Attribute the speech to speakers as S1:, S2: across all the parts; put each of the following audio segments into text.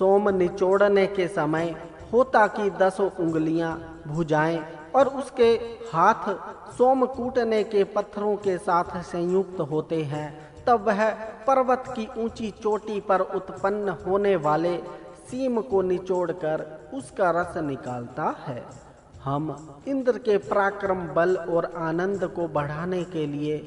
S1: सोम निचोड़ने के समय होता की 10 उंगलियां भुजाएं और उसके हाथ सोम कूटने के पत्थरों के साथ संयुक्त होते हैं, तब वह पर्वत की ऊंची चोटी पर उत्पन्न होने वाले सीम को निचोड़कर उसका रस निकालता है। हम इंद्र के पराक्रम, बल और आनंद को बढ़ाने के लिए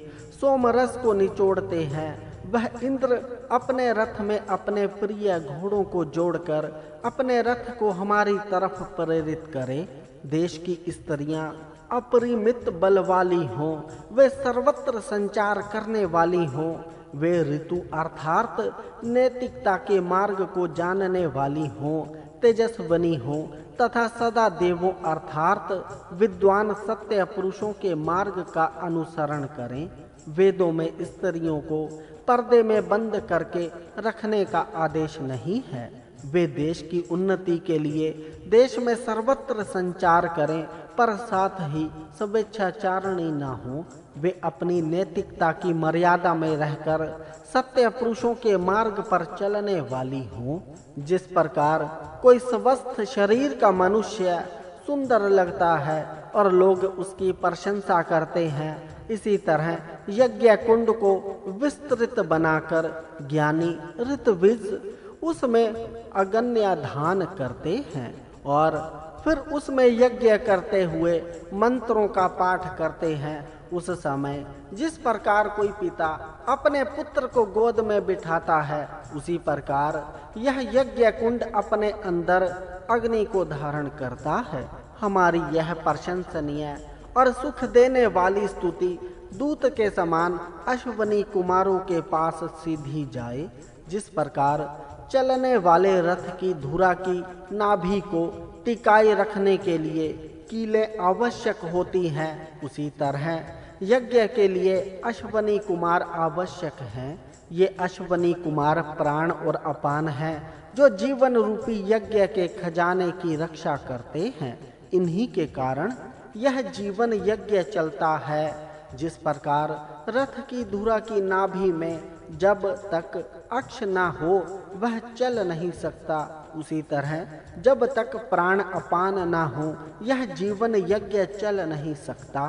S1: सोमरस को निचोड़ते हैं। वह इंद्र अपने रथ में अपने प्रिय घोड़ों को जोड़कर अपने रथ को हमारी तरफ प्रेरित करे। देश की स्त्रियां अपरिमित बल वाली हों, वे सर्वत्र संचार करने वाली हों, वे ऋतु अर्थात नैतिकता के मार्ग को जानने वाली हों, तेजस्वनी हों तथा सदा देवों अर्थात विद्वान सत्य पुरुषों के मार्ग का अनुसरण करें। वेदों में स्त्रियों को पर्दे में बंद करके रखने का आदेश नहीं है। वे देश की उन्नति के लिए देश में सर्वत्र संचार करें, पर साथ ही स्वेच्छाचारणी न हो। वे अपनी नैतिकता की मर्यादा में रहकर सत्य पुरुषों के मार्ग पर चलने वाली हों। जिस प्रकार कोई स्वस्थ शरीर का मनुष्य सुंदर लगता है और लोग उसकी प्रशंसा करते हैं, इसी तरह यज्ञ कुंड को विस्तृत बनाकर ज्ञानी ऋतविज उसमें अग्न्याधान करते हैं और फिर उसमें यज्ञ करते हुए मंत्रों का पाठ करते हैं। उस समय जिस प्रकार कोई पिता अपने पुत्र को गोद में बिठाता है, उसी प्रकार यह यज्ञ कुंड अपने अंदर अग्नि को धारण करता है। हमारी यह प्रशंसनीय और सुख देने वाली स्तुति दूत के समान अश्वनी कुमारों के पास सीधी जाए। जिस प्रकार चलने वाले रथ की धुरा की नाभि को टिकाए रखने के लिए कीले आवश्यक होती हैं, उसी तरह यज्ञ के लिए अश्वनी कुमार आवश्यक हैं। ये अश्वनी कुमार प्राण और अपान हैं, जो जीवन रूपी यज्ञ के खजाने की रक्षा करते हैं। इन्हीं के कारण यह जीवन यज्ञ चलता है। जिस प्रकार रथ की धुरा की नाभि में जब तक अक्ष ना हो वह चल नहीं सकता, उसी तरह जब तक प्राण अपान ना हो यह जीवन यज्ञ चल नहीं सकता।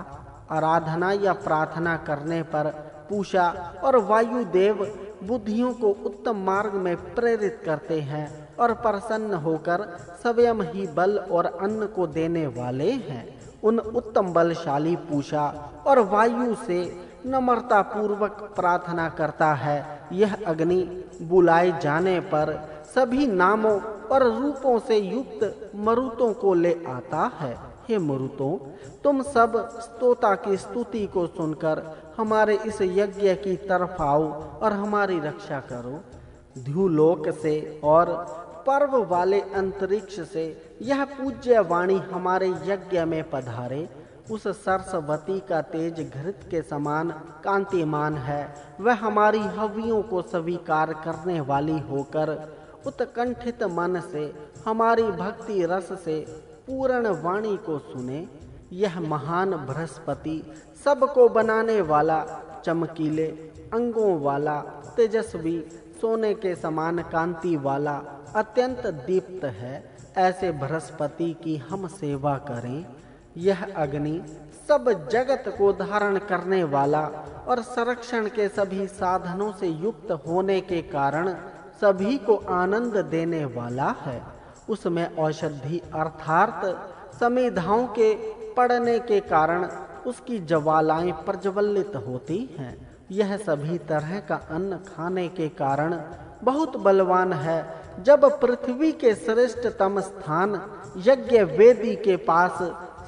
S1: आराधना या प्रार्थना करने पर पूषा और वायुदेव बुद्धियों को उत्तम मार्ग में प्रेरित करते हैं और प्रसन्न होकर स्वयं ही बल और अन्न को देने वाले हैं। उन उत्तम बलशाली पूषा और वायु से नम्रता पूर्वक प्रार्थना करता है। यह अग्नि बुलाए जाने पर सभी नामों और रूपों से युक्त मरुतों को ले आता है। हे मरुतों, तुम सब स्तोता की स्तुति को सुनकर हमारे इस यज्ञ की तरफ आओ और हमारी रक्षा करो। ध्युलोक से और पर्व वाले अंतरिक्ष से यह पूज्य वाणी हमारे यज्ञ में पधारे। उस सरस्वती का तेज घृत के समान कांतिमान है। वह हमारी हवियों को स्वीकार करने वाली होकर उत्कंठित मन से हमारी भक्ति रस से पूर्ण वाणी को सुने। यह महान बृहस्पति सबको बनाने वाला, चमकीले अंगों वाला, तेजस्वी, सोने के समान कांति वाला, अत्यंत दीप्त है। ऐसे बृहस्पति की हम सेवा करें। यह अग्नि सब जगत को धारण करने वाला और संरक्षण के सभी साधनों से युक्त होने के कारण सभी को आनंद देने वाला है। उसमें औषधि अर्थात समिधाओं के पड़ने के कारण उसकी ज्वालाएं प्रज्वलित होती हैं। यह सभी तरह का अन्न खाने के कारण बहुत बलवान है। जब पृथ्वी के श्रेष्ठतम स्थान यज्ञ वेदी के पास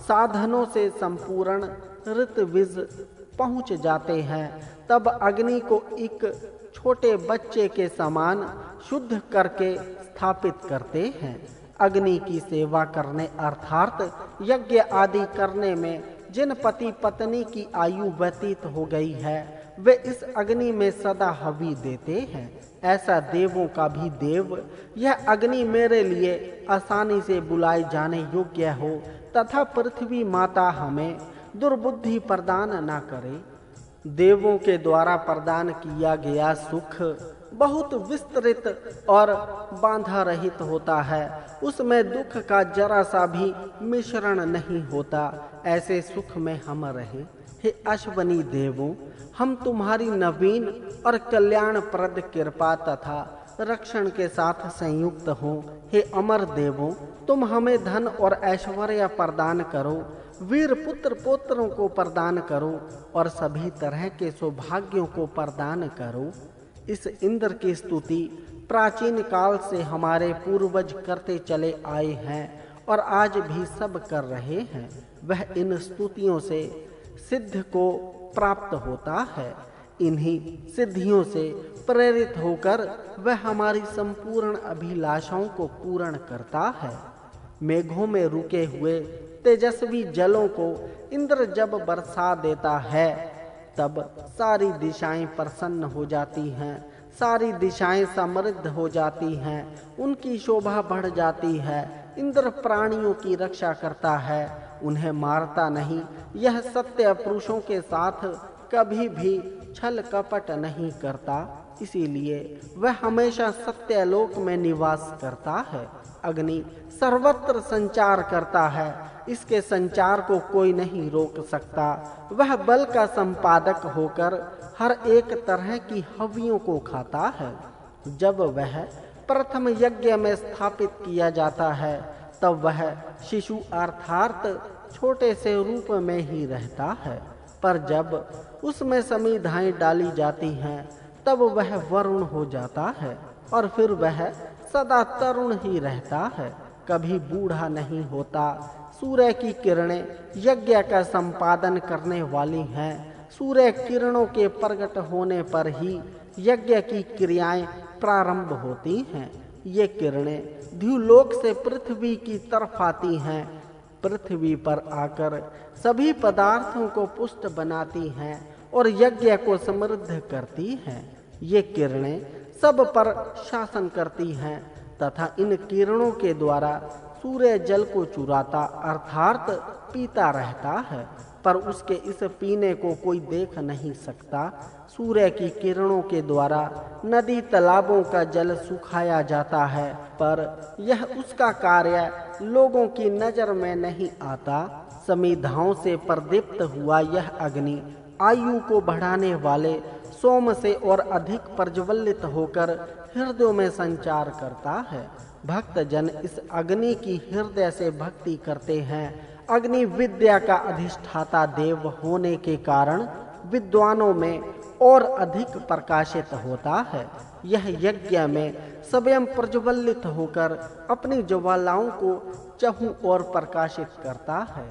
S1: साधनों से संपूर्ण ऋतविज पहुंच जाते हैं, तब अग्नि को एक छोटे बच्चे के समान शुद्ध करके स्थापित करते हैं। अग्नि की सेवा करने अर्थात यज्ञ आदि करने में जिन पति पत्नी की आयु व्यतीत हो गई है, वे इस अग्नि में सदा हवि देते हैं। ऐसा देवों का भी देव यह अग्नि मेरे लिए आसानी से बुलाए जाने योग्य हो तथा पृथ्वी माता हमें दुर्बुद्धि प्रदान न करे। देवों के द्वारा प्रदान किया गया सुख बहुत विस्तृत और बांधा रहित होता है। उसमें दुख का जरा सा भी मिश्रण नहीं होता। ऐसे सुख में हम रहें। हे अश्वनी देवों, हम तुम्हारी नवीन और कल्याणप्रद कृपा तथा रक्षण के साथ संयुक्त हों। हे अमर देवों, तुम हमें धन और ऐश्वर्य प्रदान करो, वीर पुत्र पौत्रों को प्रदान करो और सभी तरह के सौभाग्यों को प्रदान करो। इस इंद्र की स्तुति प्राचीन काल से हमारे पूर्वज करते चले आए हैं और आज भी सब कर रहे हैं। वह इन स्तुतियों से सिद्ध को प्राप्त होता है। इन्हीं सिद्धियों से प्रेरित होकर वह हमारी संपूर्ण अभिलाषाओं को पूर्ण करता है। मेघों में रुके हुए तेजस्वी जलों को इंद्र जब बरसा देता है तब सारी दिशाएं प्रसन्न हो जाती हैं, सारी दिशाएं समृद्ध हो जाती हैं, उनकी शोभा बढ़ जाती है। इंद्र प्राणियों की रक्षा करता है, उन्हें मारता नहीं। यह सत्य पुरुषों के साथ कभी भी छल कपट नहीं करता, इसीलिए वह हमेशा सत्यलोक में निवास करता है। अग्नि सर्वत्र संचार करता है, इसके संचार को कोई नहीं रोक सकता। वह बल का संपादक होकर हर एक तरह की हव्यों को खाता है। जब वह प्रथम यज्ञ में स्थापित किया जाता है तब वह शिशु अर्थात छोटे से रूप में ही रहता है, पर जब उसमें समिधाएं डाली जाती हैं तब वह वरुण हो जाता है और फिर वह सदा तरुण ही रहता है, कभी बूढ़ा नहीं होता। सूर्य की किरणें यज्ञ का संपादन करने वाली हैं। सूर्य किरणों के प्रकट होने पर ही यज्ञ की क्रियाएं प्रारंभ होती हैं। ये किरणें द्युलोक से पृथ्वी की तरफ आती हैं, पृथ्वी पर आकर सभी पदार्थों को पुष्ट बनाती हैं और यज्ञ को समृद्ध करती हैं। ये किरणें सब पर शासन करती हैं तथा इन किरणों के द्वारा सूर्य जल को चुराता अर्थात पीता रहता है, पर उसके इस पीने को कोई देख नहीं सकता। सूर्य की किरणों के द्वारा नदी तालाबों का जल सुखाया जाता है, पर यह उसका कार्य लोगों की नजर में नहीं आता। समिधाओं से प्रदीप्त हुआ यह अग्नि आयु को बढ़ाने वाले सोम से और अधिक प्रज्वलित होकर हृदयों में संचार करता है। भक्त जन इस अग्नि की हृदय से भक्ति करते हैं। अग्नि विद्या का अधिष्ठाता देव होने के कारण विद्वानों में और अधिक प्रकाशित होता है। यह यज्ञ में स्वयं प्रज्वलित होकर अपनी ज्वालाओं को चहुं ओर प्रकाशित करता है।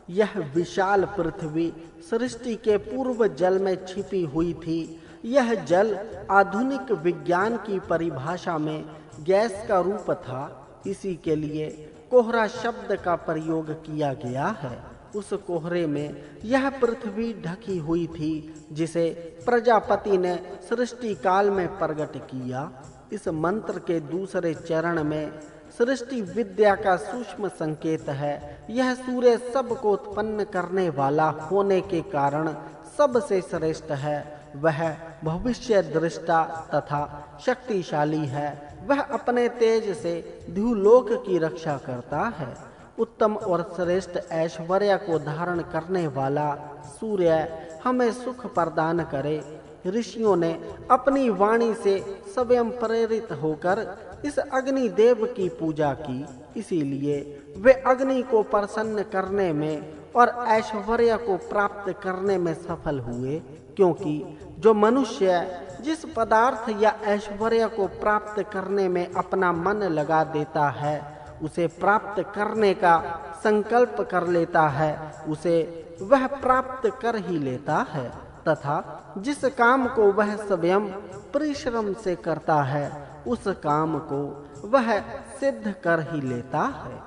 S1: यह विशाल पृथ्वी सृष्टि के पूर्व जल में छिपी हुई थी। यह जल आधुनिक विज्ञान की परिभाषा में गैस का रूप था, इसी के लिए कोहरा शब्द का प्रयोग किया गया है। उस कोहरे में यह पृथ्वी ढकी हुई थी जिसे प्रजापति ने सृष्टि काल में प्रकट किया। इस मंत्र के दूसरे चरण में सृष्टि विद्या का सूक्ष्म संकेत है। यह सूर्य सबको उत्पन्न करने वाला होने के कारण सबसे श्रेष्ठ है। वह भविष्य दृष्टा तथा शक्तिशाली है। वह अपने तेज से द्युलोक की रक्षा करता है। उत्तम और श्रेष्ठ ऐश्वर्य को धारण करने वाला सूर्य हमें सुख प्रदान करे। ऋषियों ने अपनी वाणी से स्वयं प्रेरित होकर इस अग्नि देव की पूजा की, इसीलिए वे अग्नि को प्रसन्न करने में और ऐश्वर्य को प्राप्त करने में सफल हुए। क्योंकि जो मनुष्य जिस पदार्थ या ऐश्वर्य को प्राप्त करने में अपना मन लगा देता है, उसे प्राप्त करने का संकल्प कर लेता है, उसे वह प्राप्त कर ही लेता है तथा जिस काम को वह स्वयं परिश्रम से करता है, उस काम को वह सिद्ध कर ही लेता है।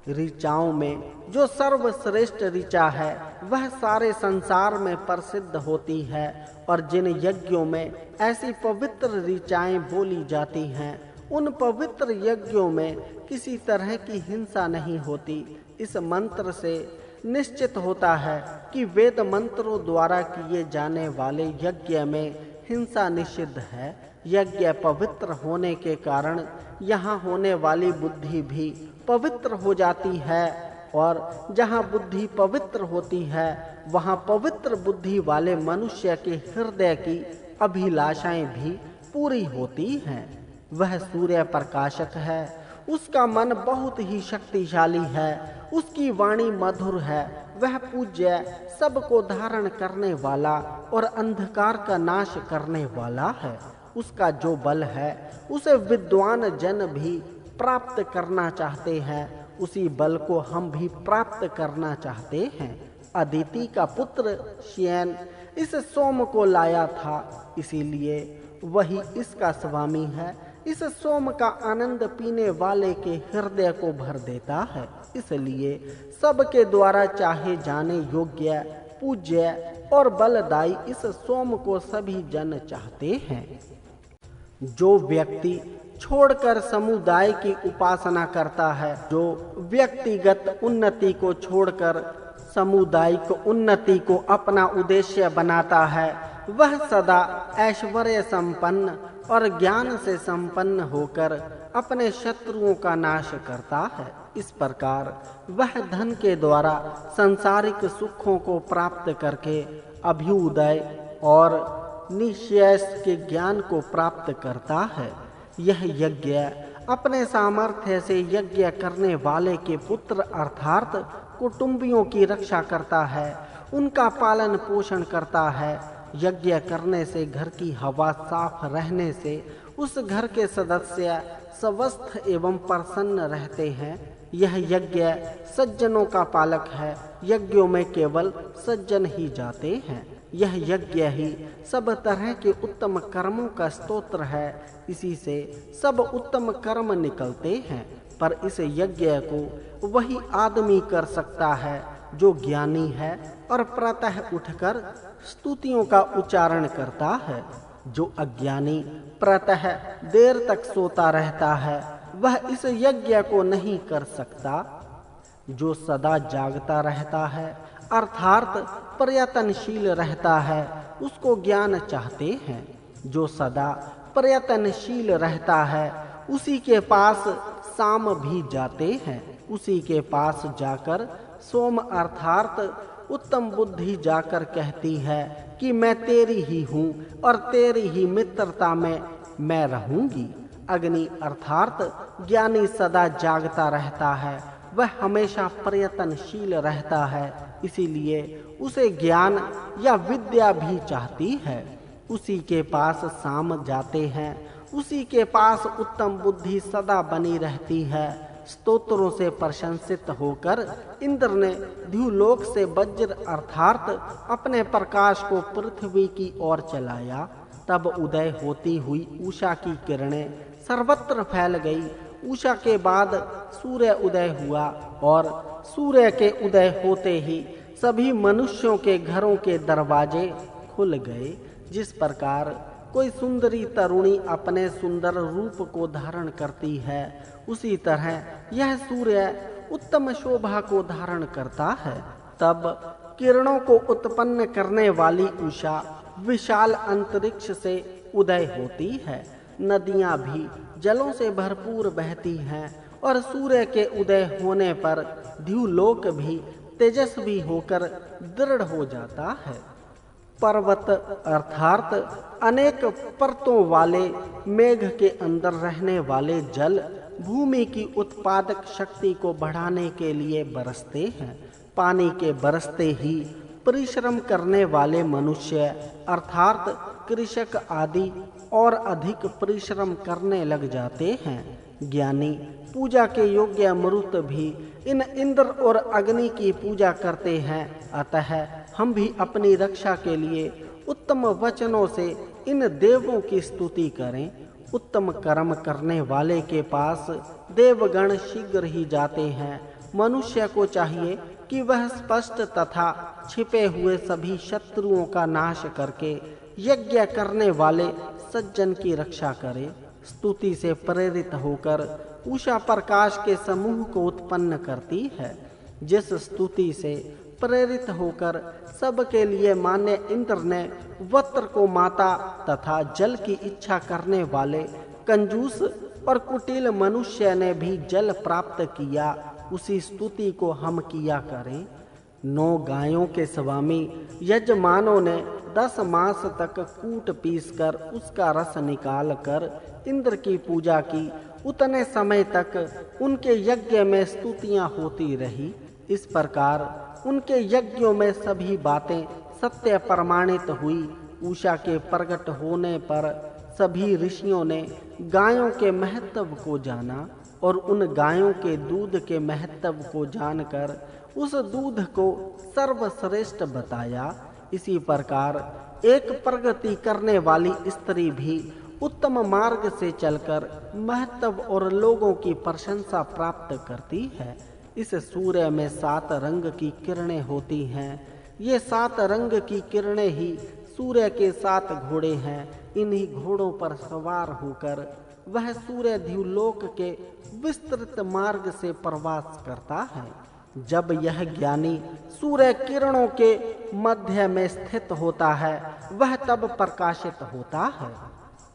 S1: ऋचाओं में जो सर्वश्रेष्ठ ऋचा है वह सारे संसार में प्रसिद्ध होती है, और जिन यज्ञों में ऐसी पवित्र ऋचाएं बोली जाती हैं उन पवित्र यज्ञों में किसी तरह की हिंसा नहीं होती। इस मंत्र से निश्चित होता है कि वेद मंत्रों द्वारा किए जाने वाले यज्ञ में हिंसा निषिद्ध है। यज्ञ पवित्र होने के कारण यहाँ होने वाली बुद्धि भी पवित्र हो जाती है, और जहाँ बुद्धि पवित्र होती है वहाँ पवित्र बुद्धि वाले मनुष्य के हृदय की अभिलाषाएं भी पूरी होती हैं। वह सूर्य प्रकाशक है, उसका मन बहुत ही शक्तिशाली है, उसकी वाणी मधुर है, वह पूज्य, सबको धारण करने वाला और अंधकार का नाश करने वाला है। उसका जो बल है उसे विद्वान जन भी प्राप्त करना चाहते हैं, उसी बल को हम भी प्राप्त करना चाहते हैं। अदिति का पुत्र श्येन इस सोम को लाया था, इसीलिए वही इसका स्वामी है। इस सोम का आनंद पीने वाले के हृदय को भर देता है, इसलिए सबके द्वारा चाहे जाने योग्य, पूज्य और बलदायी इस सोम को सभी जन चाहते हैं। जो व्यक्ति छोड़कर समुदाय की उपासना करता है, जो व्यक्तिगत उन्नति को छोड़कर सामुदायिक उन्नति को अपना उद्देश्य बनाता है, वह सदा ऐश्वर्य संपन्न और ज्ञान से संपन्न होकर अपने शत्रुओं का नाश करता है। इस प्रकार वह धन के द्वारा सांसारिक सुखों को प्राप्त करके अभ्युदय और निश्चय के ज्ञान को प्राप्त करता है। यह यज्ञ अपने सामर्थ्य से यज्ञ करने वाले के पुत्र अर्थात कुटुंबियों की रक्षा करता है, उनका पालन पोषण करता है। यज्ञ करने से घर की हवा साफ रहने से उस घर के सदस्य स्वस्थ एवं प्रसन्न रहते हैं। यह यज्ञ सज्जनों का पालक है, यज्ञों में केवल सज्जन ही जाते हैं। यह यज्ञ ही सब तरह के उत्तम कर्मों का स्तोत्र है, इसी से सब उत्तम कर्म निकलते हैं। पर इस यज्ञ को वही आदमी कर सकता है जो ज्ञानी है और प्रातः उठकर स्तुतियों का उच्चारण करता है। जो अज्ञानी प्रातः देर तक सोता रहता है वह इस यज्ञ को नहीं कर सकता। जो सदा जागता रहता है अर्थात प्रयत्नशील रहता है उसको ज्ञान चाहते हैं। जो सदा प्रयत्नशील रहता है उसी के पास साम भी जाते हैं। उसी के पास जाकर सोम अर्थात उत्तम बुद्धि जाकर कहती है कि मैं तेरी ही हूँ और तेरी ही मित्रता में मैं रहूंगी। अग्नि अर्थात ज्ञानी सदा जागता रहता है, वह हमेशा प्रयत्नशील रहता है, इसीलिए उसे ज्ञान या विद्या भी चाहती है। उसी के पास साम जाते हैं, उसी के पास उत्तम बुद्धि सदा बनी रहती है। स्तोत्रों से प्रशंसित होकर इंद्र ने द्युलोक से वज्र अर्थात अपने प्रकाश को पृथ्वी की ओर चलाया। तब उदय होती हुई उषा की किरणें सर्वत्र फैल गई। उषा के बाद सूर्य उदय हुआ और सूर्य के उदय होते ही सभी मनुष्यों के घरों के दरवाजे खुल गए। जिस प्रकार कोई सुंदरी तरुणी अपने सुंदर रूप को धारण करती है, उसी तरह यह सूर्य उत्तम शोभा को धारण करता है। तब किरणों को उत्पन्न करने वाली उषा विशाल अंतरिक्ष से उदय होती है। नदियां भी जलों से भरपूर बहती हैं और सूर्य के उदय होने पर द्युलोक भी तेजस्वी होकर दृढ़ हो जाता है। पर्वत अर्थात अनेक परतों वाले मेघ के अंदर रहने वाले जल भूमि की उत्पादक शक्ति को बढ़ाने के लिए बरसते हैं। पानी के बरसते ही परिश्रम करने वाले मनुष्य अर्थात कृषक आदि और अधिक परिश्रम करने लग जाते हैं। ज्ञानी पूजा के योग्य मरुत भी इन इंद्र और अग्नि की पूजा करते हैं। अतः हम भी अपनी रक्षा के लिए उत्तम वचनों से इन देवों की स्तुति करें। उत्तम कर्म करने वाले के पास देवगण शीघ्र ही जाते हैं। मनुष्य को चाहिए कि वह स्पष्ट तथा छिपे हुए सभी शत्रुओं का नाश करके यज्ञ करने वाले सज्जन की रक्षा करे। स्तुति से प्रेरित होकर उषा प्रकाश के समूह को उत्पन्न करती है। जिस स्तुति से प्रेरित होकर सबके लिए मान्य इंद्र ने वत्र को माता तथा जल की इच्छा करने वाले कंजूस और कुटिल मनुष्य ने भी जल प्राप्त किया, उसी स्तुति को हम किया करें। 9 गायों के स्वामी यजमानों ने 10 मास तक कूट पीसकर उसका रस निकाल कर इंद्र की पूजा की। उतने समय तक उनके यज्ञ में स्तुतियां होती रही। इस प्रकार उनके यज्ञों में सभी बातें सत्य प्रमाणित हुई। उषा के प्रकट होने पर सभी ऋषियों ने गायों के महत्व को जाना और उन गायों के दूध के महत्व को जानकर उस दूध को सर्वश्रेष्ठ बताया। इसी प्रकार एक प्रगति करने वाली स्त्री भी उत्तम मार्ग से चलकर महत्व और लोगों की प्रशंसा प्राप्त करती है। इस सूर्य में 7 रंग की किरणें होती हैं। ये 7 रंग की किरणें ही सूर्य के 7 घोड़े हैं। इन्हीं घोड़ों पर सवार होकर वह सूर्य द्युलोक के विस्तृत मार्ग से प्रवास करता है। जब यह ज्ञानी सूर्य किरणों के मध्य में स्थित होता है, वह तब प्रकाशित होता है।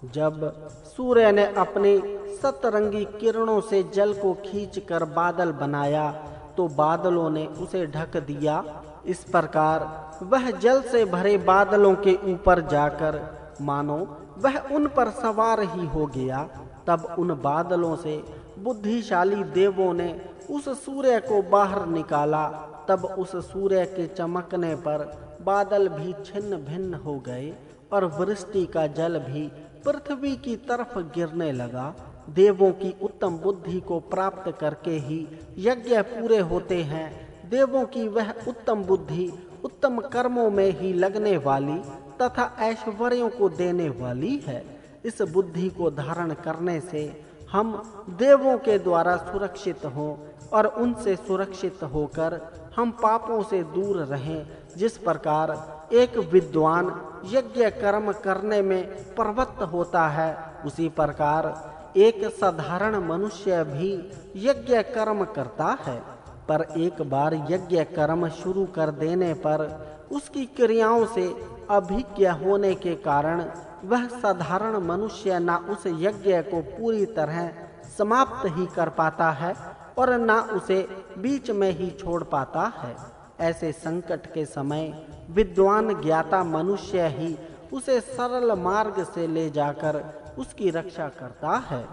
S1: जब सूर्य ने अपनी सतरंगी किरणों से जल को खींचकर बादल बनाया, तो बादलों ने उसे ढक दिया। इस प्रकार वह जल से भरे बादलों के ऊपर जाकर मानो वह उन पर सवार ही हो गया। तब उन बादलों से बुद्धिशाली देवों ने उस सूर्य को बाहर निकाला। तब उस सूर्य के चमकने पर बादल भी छिन्न भिन्न हो गए और वृष्टि का जल भी पृथ्वी की तरफ गिरने लगा। देवों की उत्तम बुद्धि को प्राप्त करके ही यज्ञ पूरे होते हैं। देवों की वह उत्तम बुद्धि उत्तम कर्मों में ही लगने वाली तथा ऐश्वर्यों को देने वाली है। इस बुद्धि को धारण करने से हम देवों के द्वारा सुरक्षित हों और उनसे सुरक्षित होकर हम पापों से दूर रहें। जिस प्रकार एक विद्वान यज्ञ कर्म करने में प्रवृत्त होता है, उसी प्रकार एक साधारण मनुष्य भी यज्ञ कर्म करता है। पर एक बार यज्ञ कर्म शुरू कर देने पर उसकी क्रियाओं से अभिज्ञ होने के कारण वह साधारण मनुष्य ना उस यज्ञ को पूरी तरह समाप्त ही कर पाता है और ना उसे बीच में ही छोड़ पाता है। ऐसे संकट के समय विद्वान ज्ञाता मनुष्य ही उसे सरल मार्ग से ले जाकर उसकी रक्षा करता है।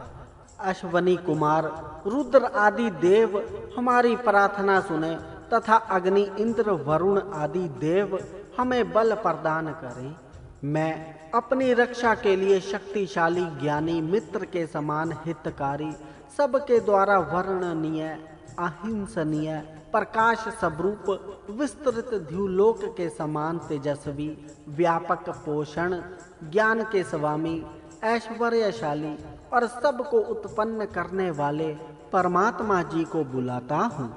S1: अश्वनी कुमार रुद्र आदि देव हमारी प्रार्थना सुने तथा अग्नि इंद्र वरुण आदि देव हमें बल प्रदान करें। मैं अपनी रक्षा के लिए शक्तिशाली ज्ञानी मित्र के समान हितकारी, सबके द्वारा वर्णनीय अहिंसनीय प्रकाश स्वरूप विस्तृत द्युलोक के समान तेजस्वी व्यापक पोषण ज्ञान के स्वामी ऐश्वर्यशाली और सबको उत्पन्न करने वाले परमात्मा जी को बुलाता हूँ।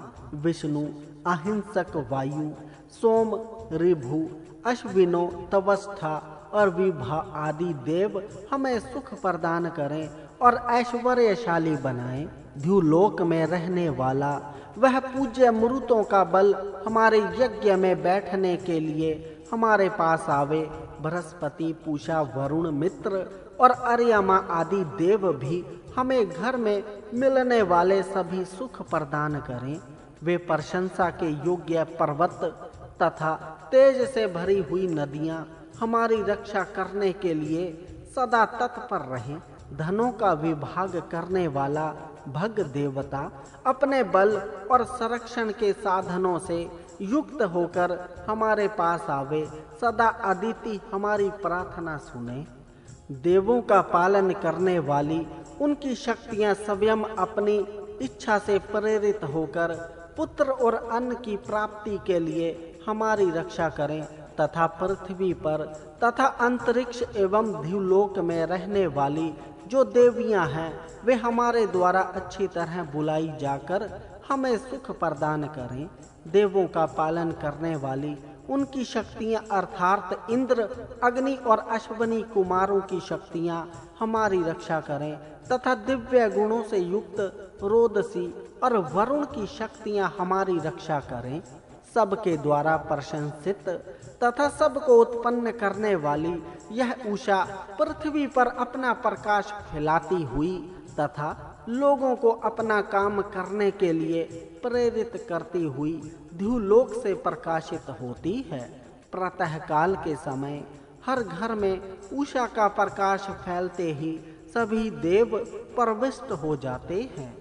S1: विष्णु अहिंसक वायु सोम ऋभु अश्विनो तवस्था और विभा आदि देव हमें सुख प्रदान करें और ऐश्वर्यशाली बनाएं। द्युलोक में रहने वाला वह पूज्य मरुतों का बल हमारे यज्ञ में बैठने के लिए हमारे पास आवे। बृहस्पति पूषा वरुण मित्र और अर्यमा आदि देव भी हमें घर में मिलने वाले सभी सुख प्रदान करें। वे प्रशंसा के योग्य पर्वत तथा तेज से भरी हुई नदियां हमारी रक्षा करने के लिए सदा तत्पर रहें। धनों का विभाग करने वाला भग देवता अपने बल और संरक्षण के साधनों से युक्त होकर हमारे पास आवे। सदा अदिति हमारी प्रार्थना सुने। देवों का पालन करने वाली उनकी शक्तियां स्वयं अपनी इच्छा से प्रेरित होकर पुत्र और अन्न की प्राप्ति के लिए हमारी रक्षा करें तथा पृथ्वी पर तथा अंतरिक्ष एवं द्युलोक में रहने वाली जो देवियां हैं, वे हमारे द्वारा अच्छी तरह बुलाई जाकर हमें सुख प्रदान करें। देवों का पालन करने वाली उनकी शक्तियां अर्थात इंद्र अग्नि और अश्वनी कुमारों की शक्तियां हमारी रक्षा करें तथा दिव्य गुणों से युक्त रोदसी और वरुण की शक्तियां हमारी रक्षा करें। सबके द्वारा प्रशंसित तथा सबको उत्पन्न करने वाली यह उषा पृथ्वी पर अपना प्रकाश फैलाती हुई तथा लोगों को अपना काम करने के लिए प्रेरित करती हुई ध्युलोक से प्रकाशित होती है। प्रातः काल के समय हर घर में उषा का प्रकाश फैलते ही सभी देव प्रविष्ट हो जाते हैं।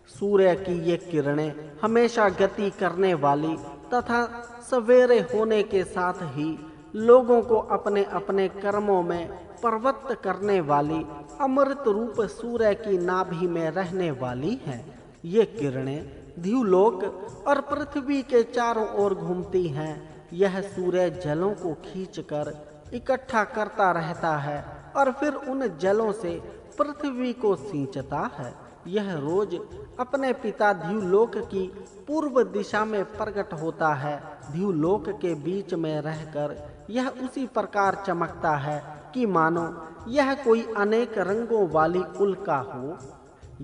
S1: सूर्य की ये किरणें हमेशा गति करने वाली तथा सवेरे होने के साथ ही लोगों को अपने अपने कर्मों में प्रवृत्त करने वाली अमृत रूप सूर्य की नाभि में रहने वाली हैं। ये किरणें ध्युलोक और पृथ्वी के चारों ओर घूमती हैं। यह सूर्य जलों को खींचकर इकट्ठा करता रहता है और फिर उन जलों से पृथ्वी को सींचता है। यह रोज अपने पिता ध्युलोक की पूर्व दिशा में प्रकट होता है। ध्युलोक के बीच में रहकर यह उसी प्रकार चमकता है कि मानो यह कोई अनेक रंगों वाली उल्का हो।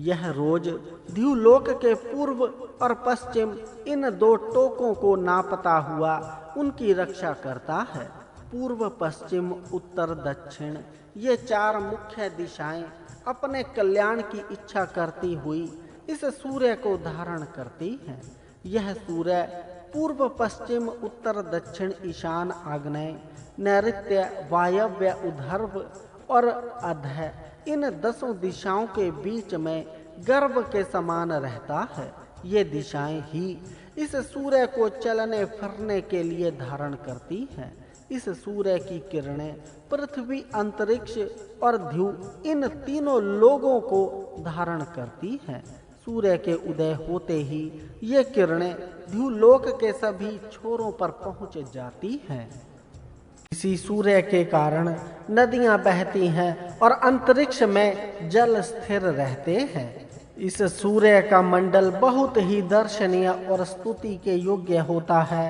S1: यह रोज ध्युलोक के पूर्व और पश्चिम इन दो टोकों को नापता हुआ उनकी रक्षा करता है। पूर्व, पश्चिम, उत्तर, दक्षिण ये चार मुख्य दिशाएं अपने कल्याण की इच्छा करती हुई इस सूर्य को धारण करती हैं। यह सूर्य पूर्व, पश्चिम, उत्तर, दक्षिण, ईशान, आग्नेय, नैऋत्य, वायव्य, उधर्व और अधः इन 10 दिशाओं के बीच में गर्भ के समान रहता है। ये दिशाएं ही इस सूर्य को चलने फिरने के लिए धारण करती हैं। इस सूर्य की किरणें पृथ्वी, अंतरिक्ष और ध्यू इन तीनों लोगों को धारण करती हैं। सूर्य के उदय होते ही ये किरणें ध्युलोक के सभी छोरों पर पहुंच जाती हैं। इसी सूर्य के कारण नदियां बहती हैं और अंतरिक्ष में जल स्थिर रहते हैं। इस सूर्य का मंडल बहुत ही दर्शनीय और स्तुति के योग्य होता है।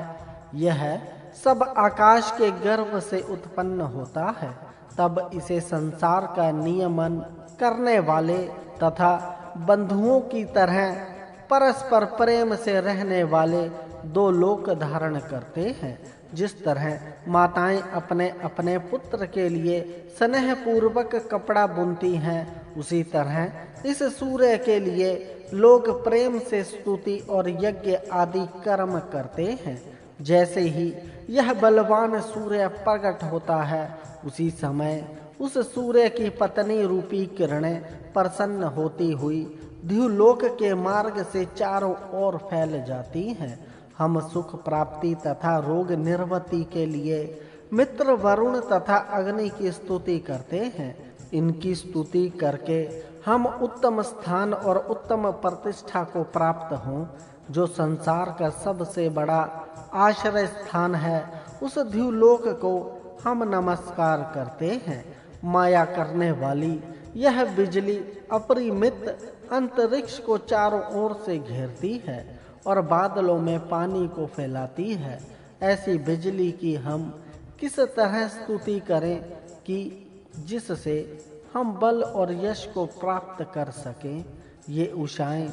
S1: यह सब आकाश के गर्भ से उत्पन्न होता है। तब इसे संसार का नियमन करने वाले तथा बंधुओं की तरह परस्पर प्रेम से रहने वाले 2 लोक धारण करते हैं। जिस तरह माताएं अपने अपने पुत्र के लिए स्नेह पूर्वक कपड़ा बुनती हैं, उसी तरह इस सूर्य के लिए लोग प्रेम से स्तुति और यज्ञ आदि कर्म करते हैं। जैसे ही यह बलवान सूर्य प्रकट होता है, उसी समय उस सूर्य की पत्नी रूपी किरणें प्रसन्न होती हुई ध्युलोक के मार्ग से चारों ओर फैल जाती हैं। हम सुख प्राप्ति तथा रोग निर्वृत्ति के लिए मित्र वरुण तथा अग्नि की स्तुति करते हैं। इनकी स्तुति करके हम उत्तम स्थान और उत्तम प्रतिष्ठा को प्राप्त हों, जो संसार का सबसे बड़ा आश्रय स्थान है, उस ध्युलोक को हम नमस्कार करते हैं। माया करने वाली यह बिजली अपरिमित अंतरिक्ष को चारों ओर से घेरती है और बादलों में पानी को फैलाती है। ऐसी बिजली की हम किस तरह स्तुति करें कि जिससे हम बल और यश को प्राप्त कर सकें। ये उषाएं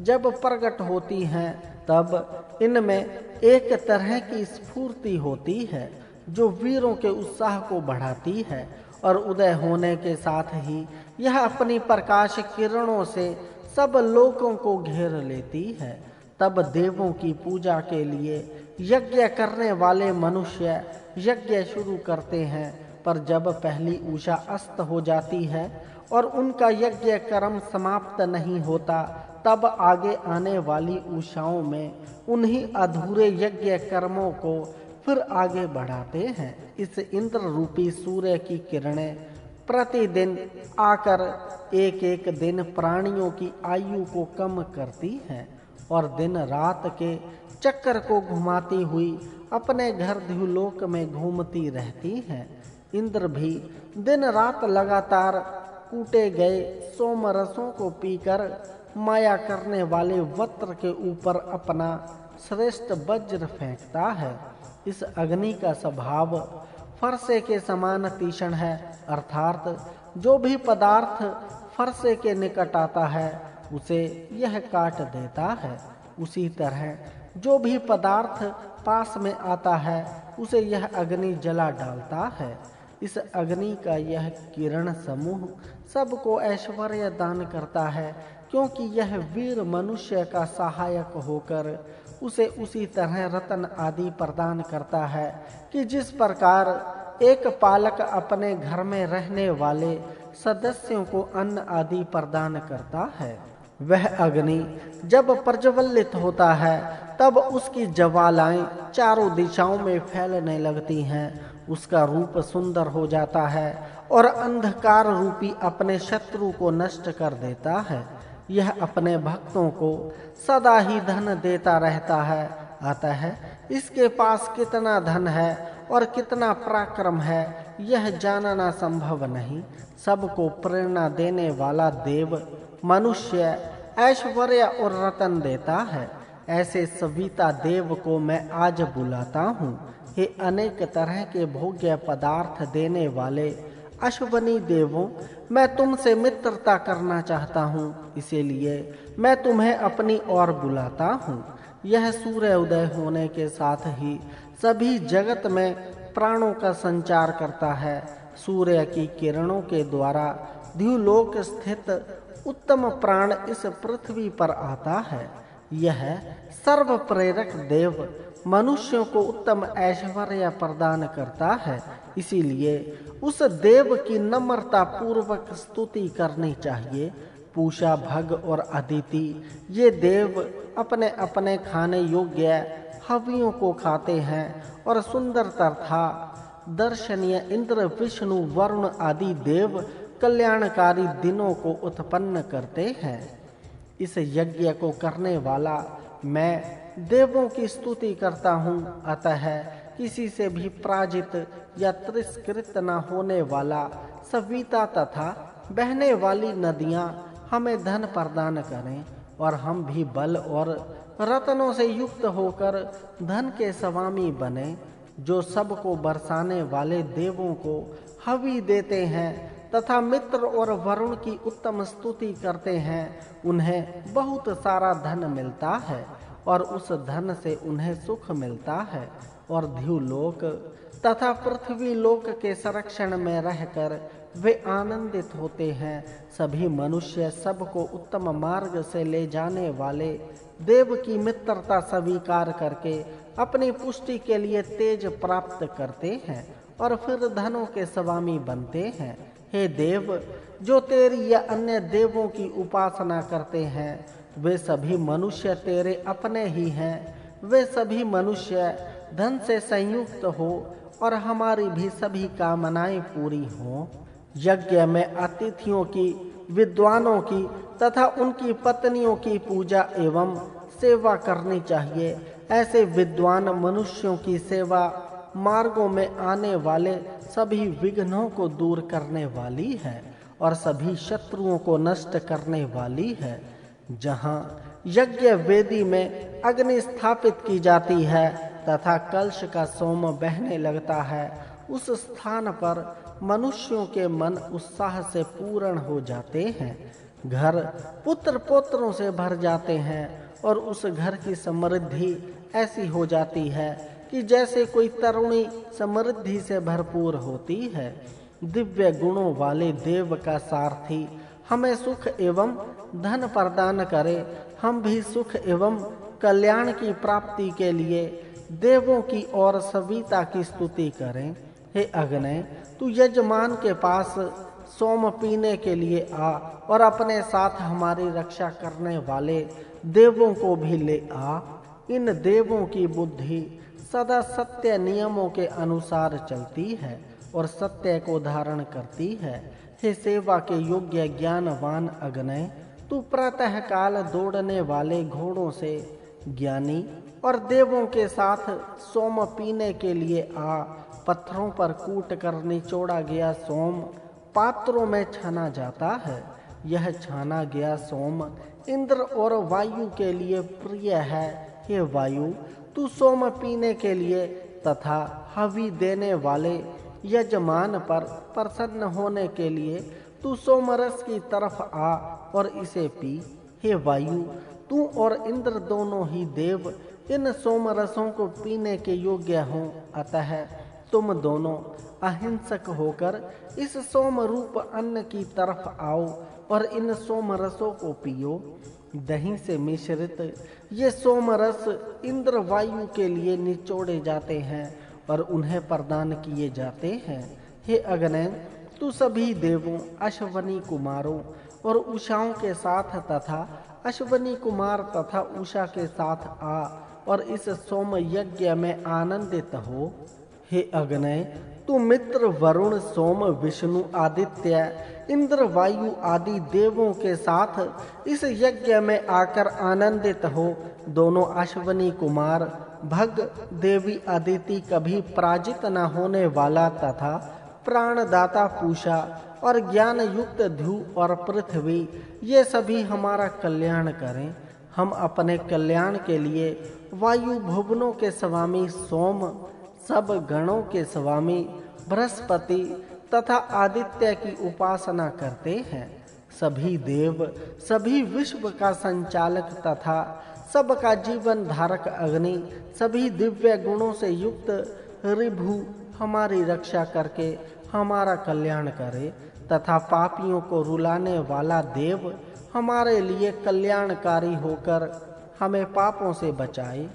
S1: जब प्रकट होती हैं, तब इनमें एक तरह की स्फूर्ति होती है जो वीरों के उत्साह को बढ़ाती है और उदय होने के साथ ही यह अपनी प्रकाश किरणों से सब लोगों को घेर लेती है। तब देवों की पूजा के लिए यज्ञ करने वाले मनुष्य यज्ञ शुरू करते हैं, पर जब पहली उषा अस्त हो जाती है और उनका यज्ञ कर्म समाप्त नहीं होता, तब आगे आने वाली उषाओं में उन्हीं अधूरे यज्ञ कर्मों को फिर आगे बढ़ाते हैं। इस इंद्र रूपी सूर्य की किरणें प्रतिदिन आकर एक एक दिन प्राणियों की आयु को कम करती हैं और दिन रात के चक्कर को घुमाती हुई अपने घर ध्युलोक में घूमती रहती हैं। इंद्र भी दिन रात लगातार कूटे गए सोम रसों को पीकर माया करने वाले वत्र के ऊपर अपना श्रेष्ठ वज्र फेंकता है। इस अग्नि का स्वभाव फरसे के समान तीक्ष्ण है, अर्थात जो भी पदार्थ फरसे के निकट आता है उसे यह काट देता है। उसी तरह जो भी पदार्थ पास में आता है उसे यह अग्नि जला डालता है। इस अग्नि का यह किरण समूह सबको ऐश्वर्य दान करता है, क्योंकि यह वीर मनुष्य का सहायक होकर उसे उसी तरह रत्न आदि प्रदान करता है कि जिस प्रकार एक पालक अपने घर में रहने वाले सदस्यों को अन्न आदि प्रदान करता है। वह अग्नि जब प्रज्वलित होता है तब उसकी ज्वालाएं चारों दिशाओं में फैलने लगती हैं। उसका रूप सुंदर हो जाता है और अंधकार रूपी अपने शत्रु को नष्ट कर देता है। यह अपने भक्तों को सदा ही धन देता रहता है। अतः इसके पास कितना धन है और कितना पराक्रम है यह जानना संभव नहीं। सबको प्रेरणा देने वाला देव मनुष्य ऐश्वर्य और रतन देता है। ऐसे सविता देव को मैं आज बुलाता हूँ। हे अनेक तरह के भोग्य पदार्थ देने वाले अश्वनी देवों, मैं तुमसे मित्रता करना चाहता हूँ, इसीलिए मैं तुम्हें अपनी ओर बुलाता हूँ। यह सूर्य उदय होने के साथ ही सभी जगत में प्राणों का संचार करता है। सूर्य की किरणों के द्वारा द्युलोक स्थित उत्तम प्राण इस पृथ्वी पर आता है। यह सर्व प्रेरक देव मनुष्यों को उत्तम ऐश्वर्य प्रदान करता है, इसीलिए उस देव की नम्रता पूर्वक स्तुति करनी चाहिए। पूषा, भग और अदिति ये देव अपने अपने खाने योग्य हवियों को खाते हैं और सुंदर तथा दर्शनीय इंद्र, विष्णु, वरुण आदि देव कल्याणकारी दिनों को उत्पन्न करते हैं। इस यज्ञ को करने वाला मैं देवों की स्तुति करता हूँ। अतः किसी से भी पराजित या तिरस्कृत न होने वाला सविता तथा बहने वाली नदियाँ हमें धन प्रदान करें और हम भी बल और रत्नों से युक्त होकर धन के स्वामी बने। जो सबको बरसाने वाले देवों को हवि देते हैं तथा मित्र और वरुण की उत्तम स्तुति करते हैं, उन्हें बहुत सारा धन मिलता है और उस धन से उन्हें सुख मिलता है और द्युलोक तथा पृथ्वी लोक के संरक्षण में रहकर वे आनंदित होते हैं। सभी मनुष्य सबको उत्तम मार्ग से ले जाने वाले देव की मित्रता स्वीकार करके अपनी पुष्टि के लिए तेज प्राप्त करते हैं और फिर धनों के स्वामी बनते हैं। हे देव, जो तेरी या अन्य देवों की उपासना करते हैं वे सभी मनुष्य तेरे अपने ही हैं। वे सभी मनुष्य धन से संयुक्त हो और हमारी भी सभी कामनाएं पूरी हों। यज्ञ में अतिथियों की, विद्वानों की तथा उनकी पत्नियों की पूजा एवं सेवा करनी चाहिए। ऐसे विद्वान मनुष्यों की सेवा मार्गों में आने वाले सभी विघ्नों को दूर करने वाली है और सभी शत्रुओं को नष्ट करने वाली है। जहाँ यज्ञ वेदी में अग्नि स्थापित की जाती है तथा कलश का सोम बहने लगता है, उस स्थान पर मनुष्यों के मन उत्साह से पूर्ण हो जाते हैं। घर पुत्र पौत्रों से भर जाते हैं और उस घर की समृद्धि ऐसी हो जाती है कि जैसे कोई तरुणी समृद्धि से भरपूर होती है। दिव्य गुणों वाले देव का सारथी हमें सुख एवं धन प्रदान करे। हम भी सुख एवं कल्याण की प्राप्ति के लिए देवों की और सविता की स्तुति करें। हे अग्नि, तू यजमान के पास सोम पीने के लिए आ और अपने साथ हमारी रक्षा करने वाले देवों को भी ले आ। इन देवों की बुद्धि सदा सत्य नियमों के अनुसार चलती है और सत्य को धारण करती है। हे सेवा के योग्य ज्ञानवान अग्नि, तू प्रातः काल दौड़ने वाले घोड़ों से ज्ञानी और देवों के साथ सोम पीने के लिए आ। पत्थरों पर कूट कर निचोड़ा गया सोम पात्रों में छाना जाता है। यह छाना गया सोम इंद्र और वायु के लिए प्रिय है। हे वायु, तू सोम पीने के लिए तथा हवि देने वाले यजमान पर प्रसन्न होने के लिए तू सोमरस की तरफ आ और इसे पी। हे वायु, तू और इंद्र दोनों ही देव इन सोमरसों को पीने के योग्य हों। अतः तुम दोनों अहिंसक होकर इस सोम रूप अन्न की तरफ आओ और इन सोमरसों को पियो। दही से मिश्रित ये सोमरस इंद्र वायु के लिए निचोड़े जाते हैं और उन्हें प्रदान किए जाते हैं। हे अग्नय, तू सभी देवों, अश्वनी कुमारों और उषाओं के साथ तथा अश्वनी कुमार तथा उषा के साथ आ और इस सोम यज्ञ में आनंदित हो। हे अग्नय, तू मित्र, वरुण, सोम, विष्णु, आदित्य, इंद्र, वायु आदि देवों के साथ इस यज्ञ में आकर आनंदित हो। दोनों अश्वनी कुमार भग, देवी अदिति, कभी पराजित न होने वाला तथा प्राणदाता पूषा और ज्ञान युक्त ध्रुव और पृथ्वी, ये सभी हमारा कल्याण करें। हम अपने कल्याण के लिए वायु भुवनों के स्वामी सोम, सब गणों के स्वामी बृहस्पति तथा आदित्य की उपासना करते हैं। सभी देव, सभी विश्व का संचालक तथा सबका जीवन धारक अग्नि, सभी दिव्य गुणों से युक्त ऋभु हमारी रक्षा करके हमारा कल्याण करे तथा पापियों को रुलाने वाला देव हमारे लिए कल्याणकारी होकर हमें पापों से बचाए।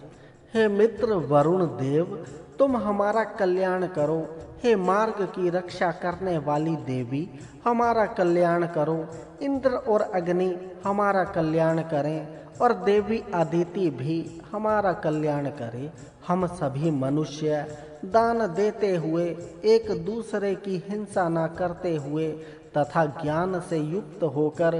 S1: हे मित्र वरुण देव, तुम हमारा कल्याण करो। हे मार्ग की रक्षा करने वाली देवी, हमारा कल्याण करो। इंद्र और अग्नि हमारा कल्याण करें और देवी अदिति भी हमारा कल्याण करे। हम सभी मनुष्य दान देते हुए, एक दूसरे की हिंसा न करते हुए तथा ज्ञान से युक्त होकर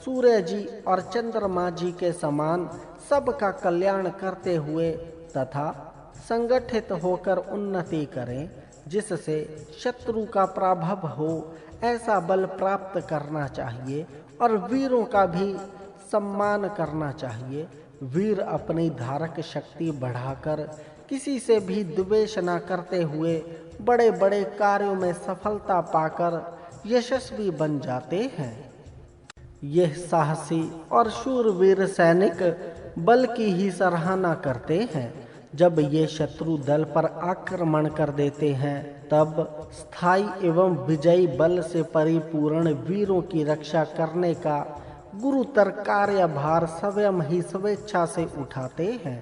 S1: सूर्य जी और चंद्रमा जी के समान सबका कल्याण करते हुए तथा संगठित होकर उन्नति करें, जिससे शत्रु का पराभव हो, ऐसा बल प्राप्त करना चाहिए और वीरों का भी सम्मान करना चाहिए। वीर अपनी धारक शक्ति बढ़ाकर किसी से भी द्वेष न करते हुए बड़े बड़े कार्यों में सफलता पाकर यशस्वी बन जाते हैं। यह साहसी और शूरवीर सैनिक बल की ही सराहना करते हैं। जब ये शत्रु दल पर आक्रमण कर देते हैं, तब स्थायी एवं विजयी बल से परिपूर्ण वीरों की रक्षा करने का गुरुतर कार्यभार स्वयं ही स्वेच्छा से उठाते हैं।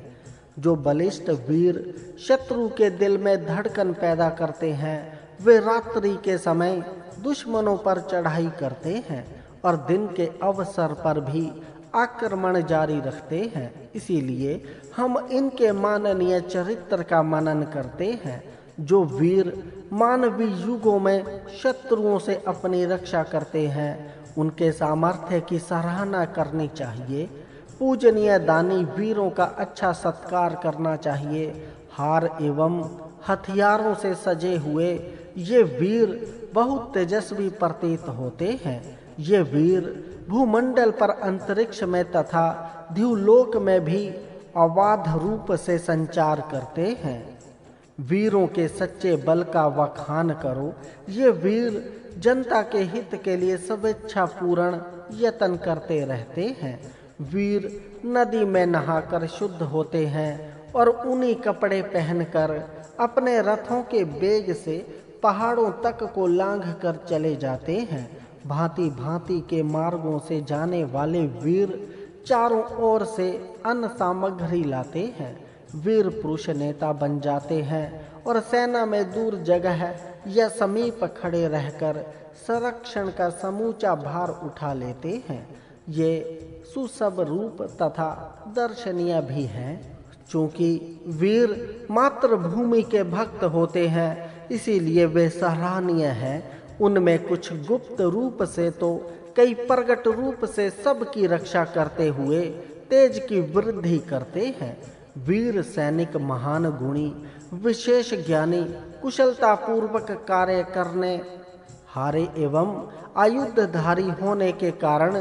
S1: जो बलिष्ठ वीर शत्रु के दिल में धड़कन पैदा करते हैं, वे रात्रि के समय दुश्मनों पर चढ़ाई करते हैं और दिन के अवसर पर भी आक्रमण जारी रखते हैं। इसीलिए हम इनके माननीय चरित्र का मनन करते हैं। जो वीर मानवीय युगों में शत्रुओं से अपनी रक्षा करते हैं, उनके सामर्थ्य की सराहना करनी चाहिए। पूजनीय दानी वीरों का अच्छा सत्कार करना चाहिए। हार एवं हथियारों से सजे हुए ये वीर बहुत तेजस्वी प्रतीत होते हैं। ये वीर भूमंडल पर, अंतरिक्ष में तथा द्युलोक में भी अबाध रूप से संचार करते हैं। वीरों के सच्चे बल का वखान करो। ये वीर जनता के हित के लिए स्वेच्छा पूर्ण यत्न करते रहते हैं। वीर नदी में नहाकर शुद्ध होते हैं और ऊनी कपड़े पहनकर अपने रथों के बेग से पहाड़ों तक को लांघकर चले जाते हैं। भांति भांति के मार्गों से जाने वाले वीर चारों ओर से अन्न सामग्री लाते हैं। वीर पुरुष नेता बन जाते हैं और सेना में दूर जगह या समीप खड़े रहकर संरक्षण का समूचा भार उठा लेते हैं। ये सुसभ रूप तथा दर्शनीय भी हैं। चूंकि वीर मातृभूमि के भक्त होते हैं, इसीलिए वे सराहनीय हैं। उनमें कुछ गुप्त रूप से तो कई प्रगट रूप से सबकी रक्षा करते हुए तेज की वृद्धि करते हैं। वीर सैनिक महान गुणी, विशेष ज्ञानी, कुशलता पूर्वक कार्य करने हारे एवं आयुधधारी होने के कारण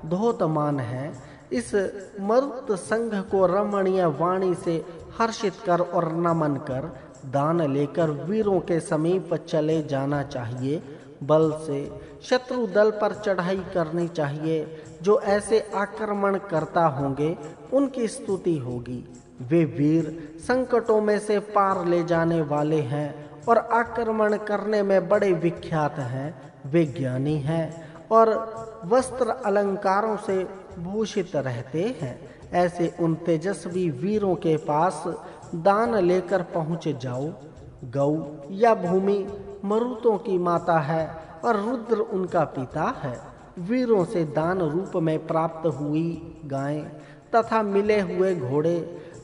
S1: धोतमान है। इस मरुत संघ को रमणीय वाणी से हर्षित कर और नमन कर दान लेकर वीरों के समीप चले जाना चाहिए। बल से शत्रु दल पर चढ़ाई करनी चाहिए। जो ऐसे आक्रमण करता होंगे, उनकी स्तुति होगी। वे वीर संकटों में से पार ले जाने वाले हैं और आक्रमण करने में बड़े विख्यात हैं। वे ज्ञानी हैं और वस्त्र अलंकारों से भूषित रहते हैं। ऐसे उन तेजस्वी वीरों के पास दान लेकर पहुँच जाओ। गौ या भूमि मरुतों की माता है और रुद्र उनका पिता है। वीरों से दान रूप में प्राप्त हुई गायें तथा मिले हुए घोड़े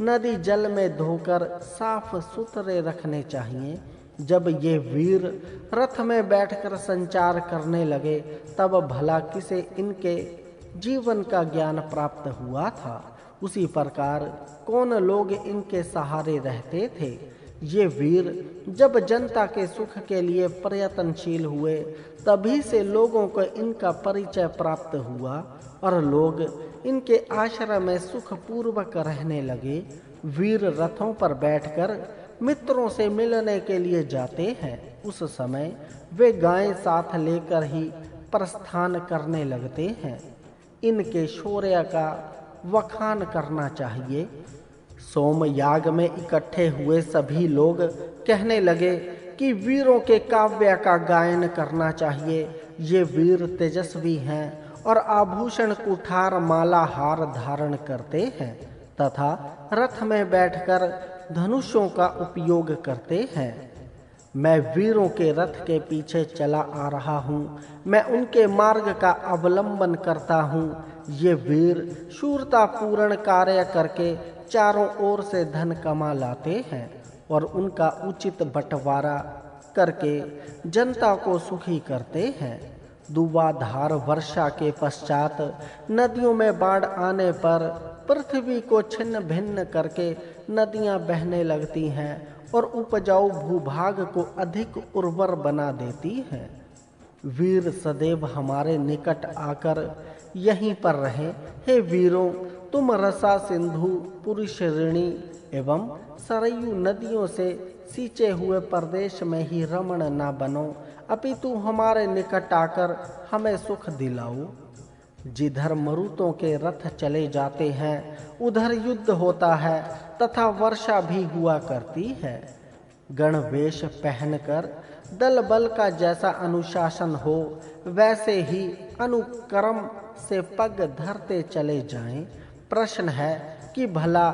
S1: नदी जल में धोकर साफ सुथरे रखने चाहिए। जब ये वीर रथ में बैठकर संचार करने लगे तब भला किसे इनके जीवन का ज्ञान प्राप्त हुआ था। उसी प्रकार कौन लोग इनके सहारे रहते थे। ये वीर जब जनता के सुख के लिए प्रयत्नशील हुए तभी से लोगों को इनका परिचय प्राप्त हुआ और लोग इनके आश्रय में सुखपूर्वक रहने लगे। वीर रथों पर बैठकर मित्रों से मिलने के लिए जाते हैं। उस समय वे गायें साथ लेकर ही प्रस्थान करने लगते हैं। इनके शौर्य का वखान करना चाहिए। सोम याग में इकट्ठे हुए सभी लोग कहने लगे कि वीरों के काव्य का गायन करना चाहिए। ये वीर तेजस्वी हैं और आभूषण कुठार माला हार धारण करते हैं तथा रथ में बैठकर धनुषों का उपयोग करते हैं। मैं वीरों के रथ के पीछे चला आ रहा हूँ। मैं उनके मार्ग का अवलंबन करता हूँ। ये वीर शूरता पूर्ण कार्य करके चारों ओर से धन कमा लाते हैं और उनका उचित बंटवारा करके जनता को सुखी करते हैं। दुवाधार वर्षा के पश्चात नदियों में बाढ़ आने पर पृथ्वी को छिन्न भिन्न करके नदियां बहने लगती हैं और उपजाऊ भूभाग को अधिक उर्वर बना देती हैं। वीर सदैव हमारे निकट आकर यहीं पर रहे। हे वीरों, तुम रसा, सिंधु, पुरुषरिणी एवं सरयू नदियों से सींचे हुए प्रदेश में ही रमण न बनो, अपितु हमारे निकट आकर हमें सुख दिलाओ। जिधर मरुतों के रथ चले जाते हैं उधर युद्ध होता है तथा वर्षा भी हुआ करती है। गणवेश पहनकर दल बल का जैसा अनुशासन हो वैसे ही अनुक्रम से पग धरते चले जाएं। प्रश्न है कि भला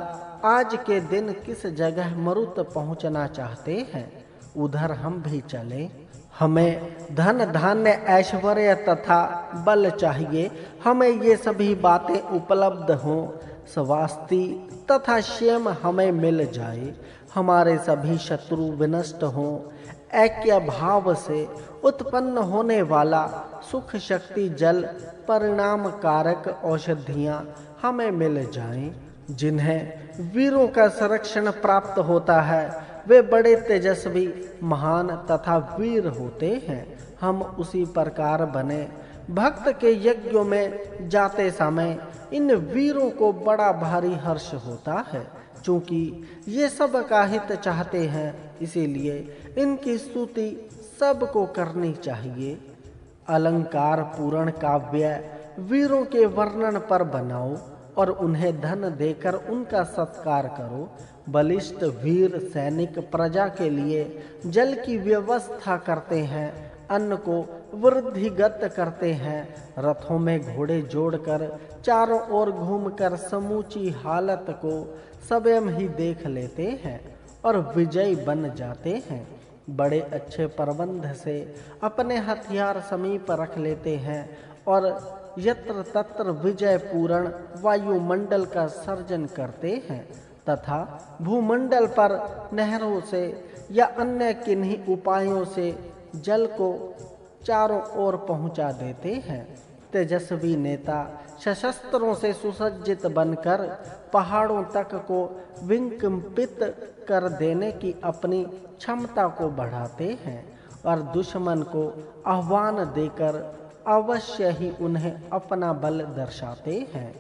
S1: आज के दिन किस जगह मरुत पहुंचना चाहते हैं, उधर हम भी चलें। हमें धन धान्य ऐश्वर्य तथा बल चाहिए। हमें ये सभी बातें उपलब्ध हों, स्वास्थ्य तथा क्षेम हमें मिल जाए। हमारे सभी शत्रु विनष्ट हों। ऐक्य भाव से उत्पन्न होने वाला सुख, शक्ति, जल, परिणाम कारक औषधियाँ हमें मिल जाएं। जिन्हें वीरों का संरक्षण प्राप्त होता है वे बड़े तेजस्वी, महान तथा वीर होते हैं। हम उसी प्रकार बने। भक्त के यज्ञों में जाते समय इन वीरों को बड़ा भारी हर्ष होता है। चूंकि ये सब का हित चाहते हैं इसीलिए इनकी स्तुति सबको करनी चाहिए। अलंकार पूर्ण काव्य वीरों के वर्णन पर बनाओ और उन्हें धन देकर उनका सत्कार करो। बलिष्ठ वीर सैनिक प्रजा के लिए जल की व्यवस्था करते हैं, अन्न को वृद्धिगत करते हैं, रथों में घोड़े जोड़कर चारों ओर घूमकर समूची हालत को स्वयं ही देख लेते हैं और विजयी बन जाते हैं। बड़े अच्छे प्रबंध से अपने हथियार समीप रख लेते हैं और यत्र तत्र विजय पूर्ण वायुमंडल का सर्जन करते हैं तथा भूमंडल पर नहरों से या अन्य किन्हीं उपायों से जल को चारों ओर पहुंचा देते हैं। तेजस्वी नेता सशस्त्रों से सुसज्जित बनकर पहाड़ों तक को विकंपित कर देने की अपनी क्षमता को बढ़ाते हैं और दुश्मन को आह्वान देकर अवश्य ही उन्हें अपना बल दर्शाते हैं।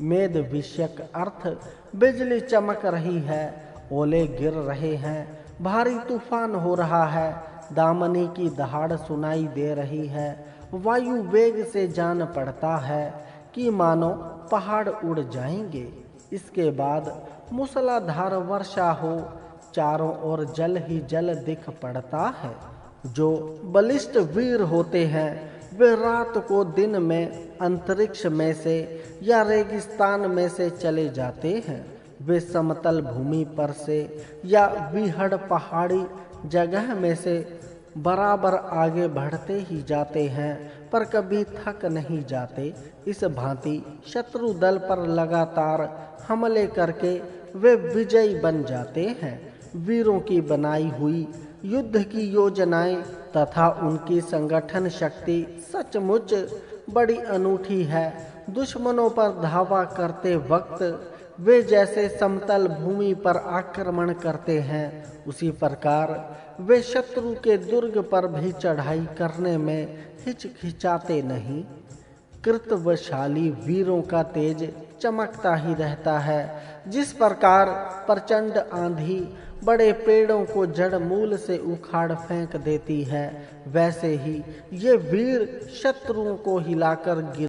S1: मेद विषयक अर्थ बिजली चमक रही है, ओले गिर रहे हैं, भारी तूफान हो रहा है, दामनी की दहाड़ सुनाई दे रही है, वायु वेग से जान पड़ता है कि मानो पहाड़ उड़ जाएंगे। इसके बाद मूसलाधार वर्षा हो, चारों ओर जल ही जल दिख पड़ता है। जो बलिष्ठ वीर होते हैं वे रात को दिन में अंतरिक्ष में से या रेगिस्तान में से चले जाते हैं। वे समतल भूमि पर से या विहड़ पहाड़ी जगह में से बराबर आगे बढ़ते ही जाते हैं, पर कभी थक नहीं जाते। इस भांति शत्रु दल पर लगातार हमले करके वे विजयी बन जाते हैं। वीरों की बनाई हुई युद्ध की योजनाएं तथा उनकी संगठन शक्ति सचमुच बड़ी अनूठी है। दुश्मनों पर धावा करते वक्त वे जैसे समतल भूमि पर आक्रमण करते हैं, उसी प्रकार वे शत्रु के दुर्ग पर भी चढ़ाई करने में हिचकिचाते नहीं। कृतवशाली वीरों का तेज चमकता ही रहता है। जिस प्रकार प्रचंड आंधी बड़े पेड़ों को जड़ मूल से उखाड़ फेंक देती है, वैसे ही ये वीर शत्रुओं को हिलाकर गिर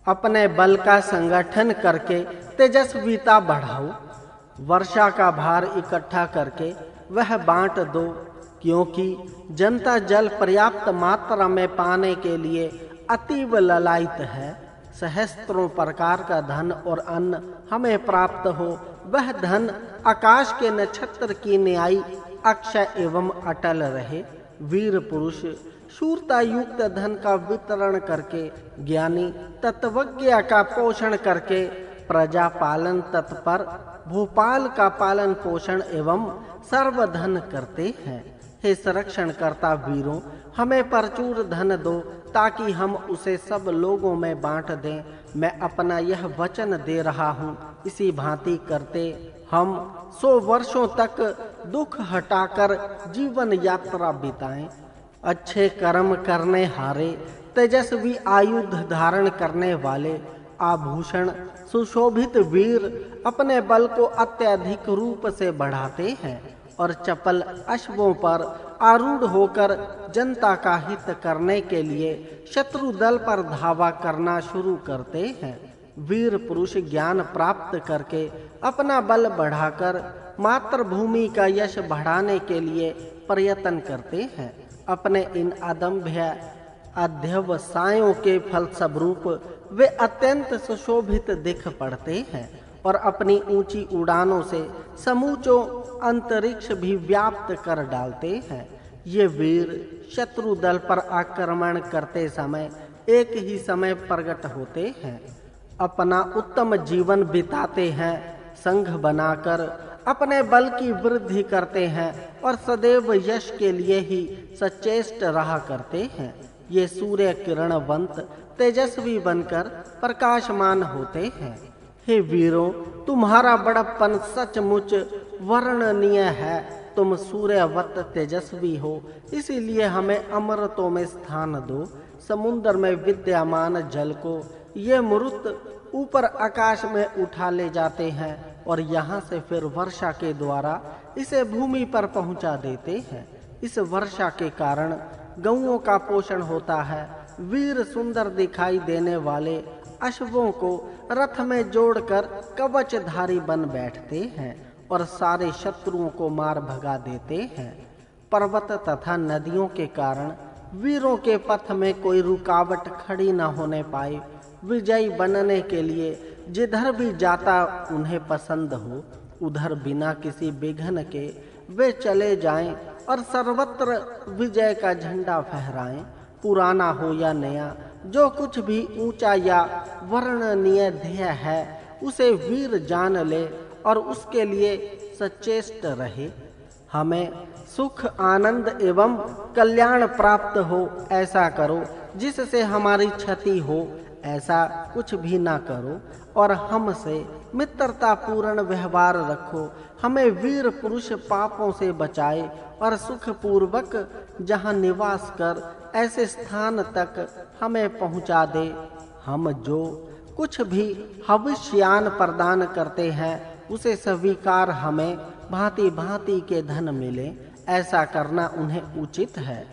S1: अपने बल का संगठन करके तेजस्विता बढ़ाओ। वर्षा का भार इकट्ठा करके वह बांट दो, क्योंकि जनता जल पर्याप्त मात्रा में पाने के लिए अतीव ललायित है। सहस्त्रों प्रकार का धन और अन्न हमें प्राप्त हो, वह धन आकाश के नक्षत्र की न्यायी अक्षय एवं अटल रहे। वीर पुरुष शूरता युक्त धन का वितरण करके, ज्ञानी तत्वज्ञ का पोषण करके, प्रजा पालन तत्पर भूपाल का पालन पोषण एवं सर्वधन करते हैं। हे संरक्षण करता वीरों, हमें प्रचुर धन दो ताकि हम उसे सब लोगों में बांट दें। मैं अपना यह वचन दे रहा हूँ। इसी भांति करते हम 100 वर्षों तक दुख हटाकर जीवन यात्रा बिताएं। अच्छे कर्म करने हारे, तेजस्वी आयुध धारण करने वाले, आभूषण सुशोभित वीर अपने बल को अत्यधिक रूप से बढ़ाते हैं और चपल अश्वों पर आरूढ़ होकर जनता का हित करने के लिए शत्रु दल पर धावा करना शुरू करते हैं। वीर पुरुष ज्ञान प्राप्त करके अपना बल बढ़ाकर मातृभूमि का यश बढ़ाने के लिए प्रयत्न करते हैं। अपने इन अदम्य अध्यवसायों के फलस्वरूप वे अत्यंत सुशोभित दिख पड़ते हैं और अपनी ऊंची उड़ानों से समूचो अंतरिक्ष भी व्याप्त कर डालते हैं। ये वीर शत्रु दल पर आक्रमण करते समय एक ही समय प्रकट होते हैं, अपना उत्तम जीवन बिताते हैं, संघ बनाकर अपने बल की वृद्धि करते हैं और सदैव यश के लिए ही सचेष्ट रहा करते हैं। ये सूर्य किरणवंत तेजस्वी बनकर प्रकाशमान होते हैं। हे वीरों, तुम्हारा बड़प्पन सचमुच वर्णनीय है। तुम सूर्यवत तेजस्वी हो, इसीलिए हमें अमृतों में स्थान दो। समुद्र में विद्यमान जल को ये मरुत ऊपर आकाश में उठा ले जाते हैं और यहाँ से फिर वर्षा के द्वारा इसे भूमि पर पहुँचा देते हैं। इस वर्षा के कारण गौओं का पोषण होता है। वीर सुंदर दिखाई देने वाले अश्वों को रथ में जोड़कर कवचधारी बन बैठते हैं और सारे शत्रुओं को मार भगा देते हैं। पर्वत तथा नदियों के कारण वीरों के पथ में कोई रुकावट खड़ी न होने पाए। विजयी बनने के लिए जिधर भी जाता उन्हें पसंद हो, उधर बिना किसी विघ्न के वे चले जाएं और सर्वत्र विजय का झंडा फहराएं। पुराना हो या नया, जो कुछ भी ऊंचा या वर्णनीय ध्येय है उसे वीर जान ले और उसके लिए सचेष्ट रहे। हमें सुख, आनंद एवं कल्याण प्राप्त हो ऐसा करो, जिससे हमारी क्षति हो ऐसा कुछ भी ना करो, और हमसे मित्रता पूर्ण व्यवहार रखो। हमें वीर पुरुष पापों से बचाए और सुख पूर्वक जहाँ निवास कर ऐसे स्थान तक हमें पहुँचा दे। हम जो कुछ भी हविष्यान प्रदान करते हैं उसे स्वीकार हमें भांति भांति के धन मिले, ऐसा करना उन्हें उचित है।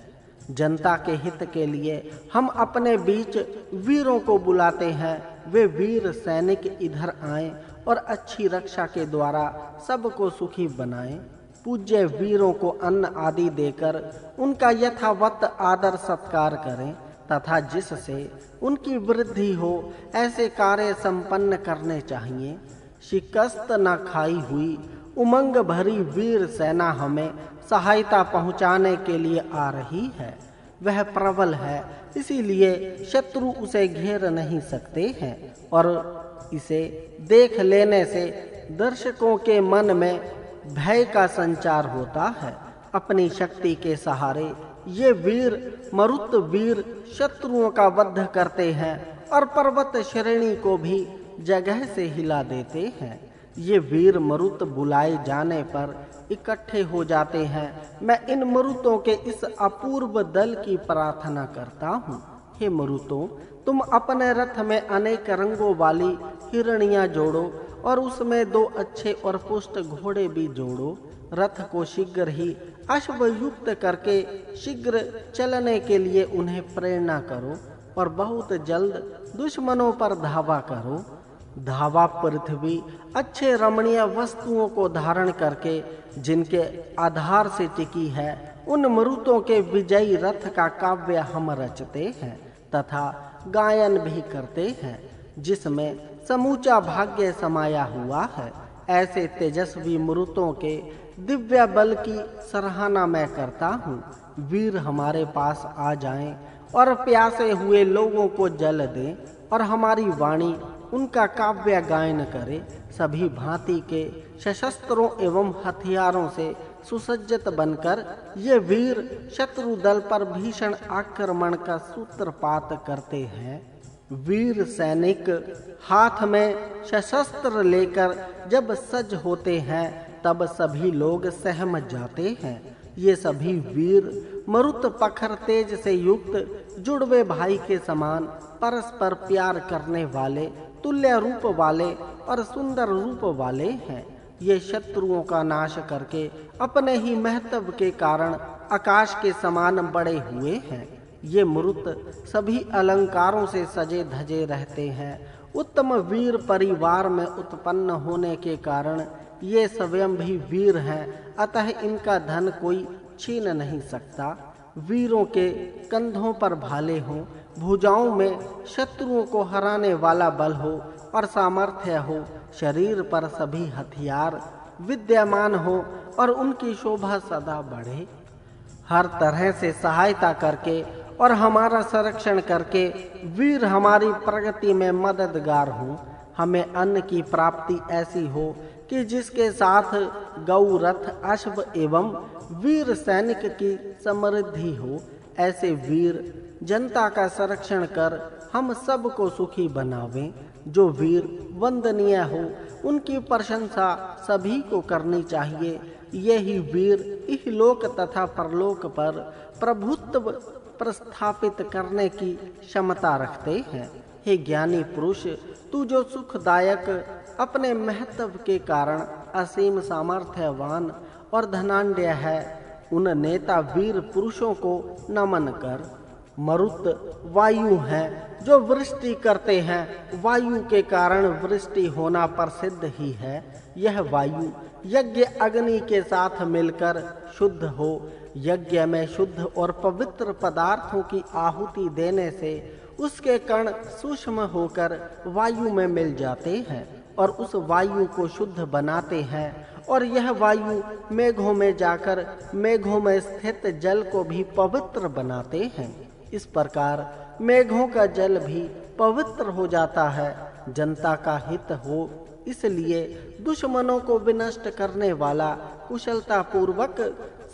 S1: जनता के हित के लिए हम अपने बीच वीरों को बुलाते हैं। वे वीर सैनिक इधर आएं और अच्छी रक्षा के द्वारा सबको सुखी बनाएं। पूज्य वीरों को अन्न आदि देकर उनका यथावत आदर सत्कार करें तथा जिससे उनकी वृद्धि हो ऐसे कार्य संपन्न करने चाहिए। शिकस्त न खाई हुई उमंग भरी वीर सेना हमें सहायता पहुंचाने के लिए आ रही है। वह प्रबल है, इसीलिए शत्रु उसे घेर नहीं सकते हैं और इसे देख लेने से दर्शकों के मन में भय का संचार होता है। अपनी शक्ति के सहारे ये वीर मरुत वीर शत्रुओं का वध करते हैं और पर्वत श्रेणी को भी जगह से हिला देते हैं। ये वीर मरुत बुलाए जाने पर इकट्ठे हो जाते हैं। मैं इन मरुतों के इस अपूर्व दल की प्रार्थना करता हूँ। हे मरुतों, तुम अपने रथ में अनेक रंगों वाली हिरणियां जोड़ो और उसमें 2 अच्छे और पुष्ट घोड़े भी जोड़ो। रथ को शीघ्र ही अश्वयुक्त करके शीघ्र चलने के लिए उन्हें प्रेरणा करो और बहुत जल्द दुश्मनों पर धावा करो। धावा पृथ्वी अच्छे रमणीय वस्तुओं को धारण करके जिनके आधार से टिकी है, उन मरुतों के विजयी रथ का काव्य हम रचते हैं तथा गायन भी करते हैं, जिसमें समूचा भाग्य समाया हुआ है। ऐसे तेजस्वी मरुतों के दिव्य बल की सराहना मैं करता हूँ। वीर हमारे पास आ जाएं और प्यासे हुए लोगों को जल दें और हमारी वाणी उनका काव्य गायन करे। सभी भांति के सशस्त्रों एवं हथियारों से सुसज्जित बनकर ये वीर शत्रु दल पर भीषण आक्रमण का सूत्रपात करते हैं। वीर सैनिक हाथ में सशस्त्र लेकर जब सज होते हैं तब सभी लोग सहम जाते हैं। ये सभी वीर मरुत पखर तेज से युक्त जुड़वे भाई के समान परस्पर प्यार करने वाले, तुल्य रूप वाले और सुंदर रूप वाले हैं। ये शत्रुओं का नाश करके अपने ही महत्व के कारण आकाश के समान बड़े हुए हैं। ये मरुत सभी अलंकारों से सजे धजे रहते हैं। उत्तम वीर परिवार में उत्पन्न होने के कारण ये स्वयं भी वीर हैं, अतः इनका धन कोई छीन नहीं सकता। वीरों के कंधों पर भाले हों, भुजाओं में शत्रुओं को हराने वाला बल हो और सामर्थ्य हो, शरीर पर सभी हथियार विद्यमान हो और उनकी शोभा सदा बढ़े। हर तरह से सहायता करके और हमारा संरक्षण करके वीर हमारी प्रगति में मददगार हो। हमें अन्न की प्राप्ति ऐसी हो कि जिसके साथ गौ, रथ, अश्व एवं वीर सैनिक की समृद्धि हो। ऐसे वीर जनता का संरक्षण कर हम सबको सुखी बनावें जो वीर वंदनीय हो उनकी प्रशंसा सभी को करनी चाहिए। यही वीर इहलोक तथा परलोक पर प्रभुत्व प्रस्थापित करने की क्षमता रखते हैं। हे ज्ञानी पुरुष, तू जो सुखदायक अपने महत्व के कारण असीम सामर्थ्यवान और धनाढ्य है, उन नेता वीर पुरुषों को नमन कर। मरुत वायु हैं जो वृष्टि करते हैं। वायु के कारण वृष्टि होना प्रसिद्ध ही है। यह वायु यज्ञ अग्नि के साथ मिलकर शुद्ध हो। यज्ञ में शुद्ध और पवित्र पदार्थों की आहुति देने से उसके कण सूक्ष्म होकर वायु में मिल जाते हैं और उस वायु को शुद्ध बनाते हैं। और यह वायु मेघों में जाकर मेघों में स्थित जल को भी पवित्र बनाते हैं। इस प्रकार मेघों का जल भी पवित्र हो जाता है। जनता का हित हो इसलिए दुश्मनों को विनष्ट करने वाला कुशलता पूर्वक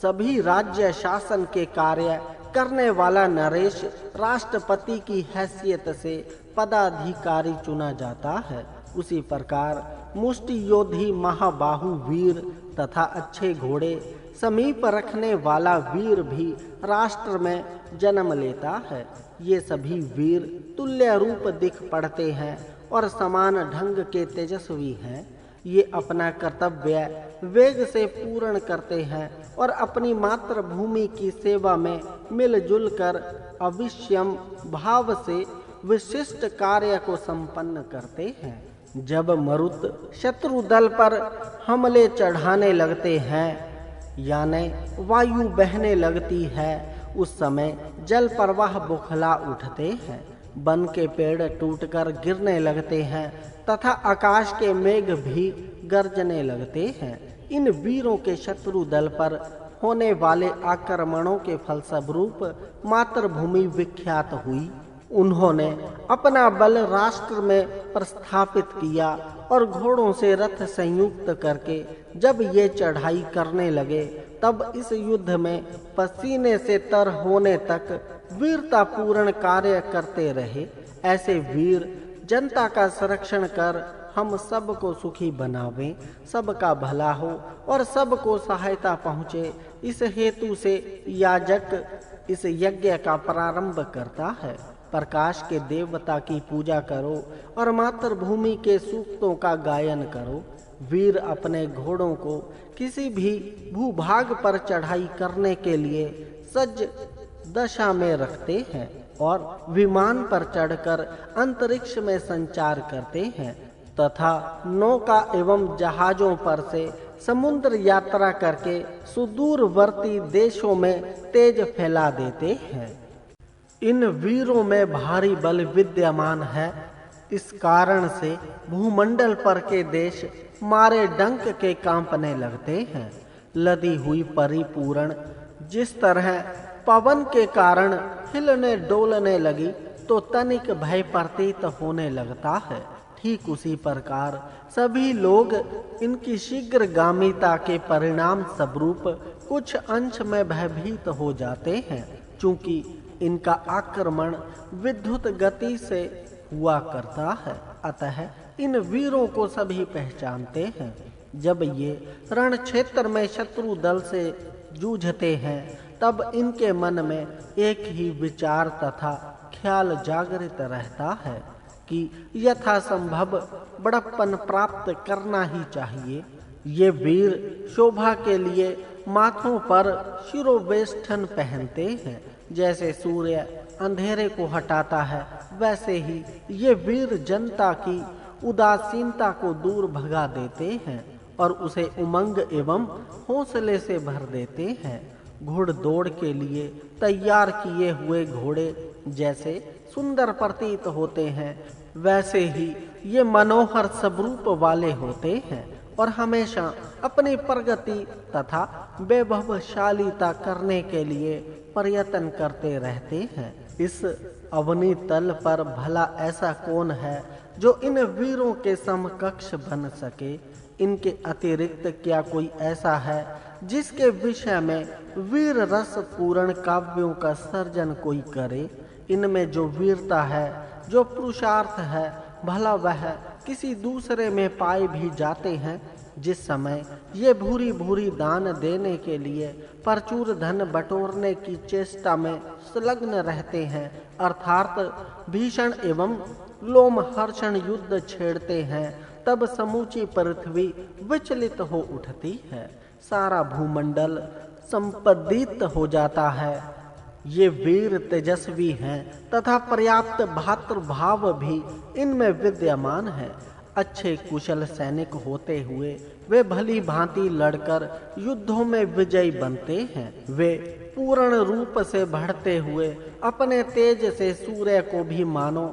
S1: सभी राज्य शासन के कार्य करने वाला नरेश राष्ट्रपति की हैसियत से पदाधिकारी चुना जाता है। उसी प्रकार मुष्टि योधी महाबाहु वीर तथा अच्छे घोड़े समीप रखने वाला वीर भी राष्ट्र में जन्म लेता है। ये सभी वीर तुल्य रूप दिख पड़ते हैं और समान ढंग के तेजस्वी हैं। ये अपना कर्तव्य वेग से पूर्ण करते हैं और अपनी मातृभूमि की सेवा में मिलजुल कर अविश्यम भाव से विशिष्ट कार्य को संपन्न करते हैं। जब मरुत शत्रु दल पर हमले चढ़ाने लगते हैं यानी वायु बहने लगती है, उस समय जल प्रवाह बुखला उठते हैं। वन के पेड़ टूटकर गिरने लगते हैं तथा आकाश के मेघ भी गरजने लगते हैं। इन वीरों के शत्रु दल पर होने वाले आक्रमणों के फलस्वरूप मातृभूमि विख्यात हुई। उन्होंने अपना बल राष्ट्र में प्रस्थापित किया और घोड़ों से रथ संयुक्त करके जब ये चढ़ाई करने लगे तब इस युद्ध में पसीने से तर होने तक वीरता पूर्ण कार्य करते रहे। ऐसे वीर जनता का संरक्षण कर हम सबको सुखी बनावें, सबका भला हो और सबको सहायता पहुँचे, इस हेतु से याजक इस यज्ञ का प्रारंभ करता है। प्रकाश के देवता की पूजा करो और मातृभूमि के सूक्तों का गायन करो। वीर अपने घोड़ों को किसी भी भूभाग पर चढ़ाई करने के लिए सज्ज दशा में रखते हैं और विमान पर चढ़कर अंतरिक्ष में संचार करते हैं तथा नौका एवं जहाजों पर से समुद्र यात्रा करके सुदूरवर्ती देशों में तेज फैला देते हैं। इन वीरों में भारी बल विद्यमान है। इस कारण से भूमंडल पर के देश मारे डंक के कांपने लगते हैं। लदी हुई परिपूर्ण जिस तरह पवन के कारण हिलने डोलने लगी तो तनिक भय प्रतीत होने लगता है, ठीक उसी प्रकार सभी लोग इनकी शीघ्रगामिता के परिणाम स्वरूप कुछ अंश में भयभीत हो जाते हैं, चूंकि इनका आक्रमण विद्युत गति से हुआ करता है। अतः इन वीरों को सभी पहचानते हैं। जब ये रण क्षेत्र में शत्रु दल से जूझते हैं तब इनके मन में एक ही विचार तथा ख्याल जागृत रहता है कि यथासंभव बड़प्पन प्राप्त करना ही चाहिए। ये वीर शोभा के लिए माथों पर शिरोवेष्ठन पहनते हैं। जैसे सूर्य अंधेरे को हटाता है, वैसे ही ये वीर जनता की उदासीनता को दूर भगा देते हैं और उसे उमंग एवं हौसले से भर देते हैं। घुड़दौड़ के लिए तैयार किए हुए घोड़े जैसे सुंदर प्रतीत होते हैं, वैसे ही ये मनोहर स्वरूप वाले होते हैं और हमेशा अपनी प्रगति तथा वैभवशालीता करने के लिए प्रयत्न करते रहते हैं। इस अवनी तल पर भला ऐसा कौन है जो इन वीरों के समकक्ष बन सके? इनके अतिरिक्त क्या कोई ऐसा है जिसके विषय में वीर रस पूर्ण काव्यों का सर्जन कोई करे? इनमें जो वीरता है, जो पुरुषार्थ है, भला वह किसी दूसरे में पाए भी जाते हैं। जिस समय ये भूरी भूरी दान देने के लिए प्रचुर धन बटोरने की चेष्टा में संलग्न रहते हैं, अर्थात भीषण एवं लोमहर्षण युद्ध छेड़ते हैं, तब समूची पृथ्वी विचलित हो उठती है, सारा भूमंडल संपदित हो जाता है। ये वीर तेजस्वी हैं तथा पर्याप्त भातृभाव भी इनमें विद्यमान है। अच्छे कुशल सैनिक होते हुए वे भली भांति लड़कर युद्धों में विजयी बनते हैं। वे पूर्ण रूप से बढ़ते हुए अपने तेज से सूर्य को भी मानो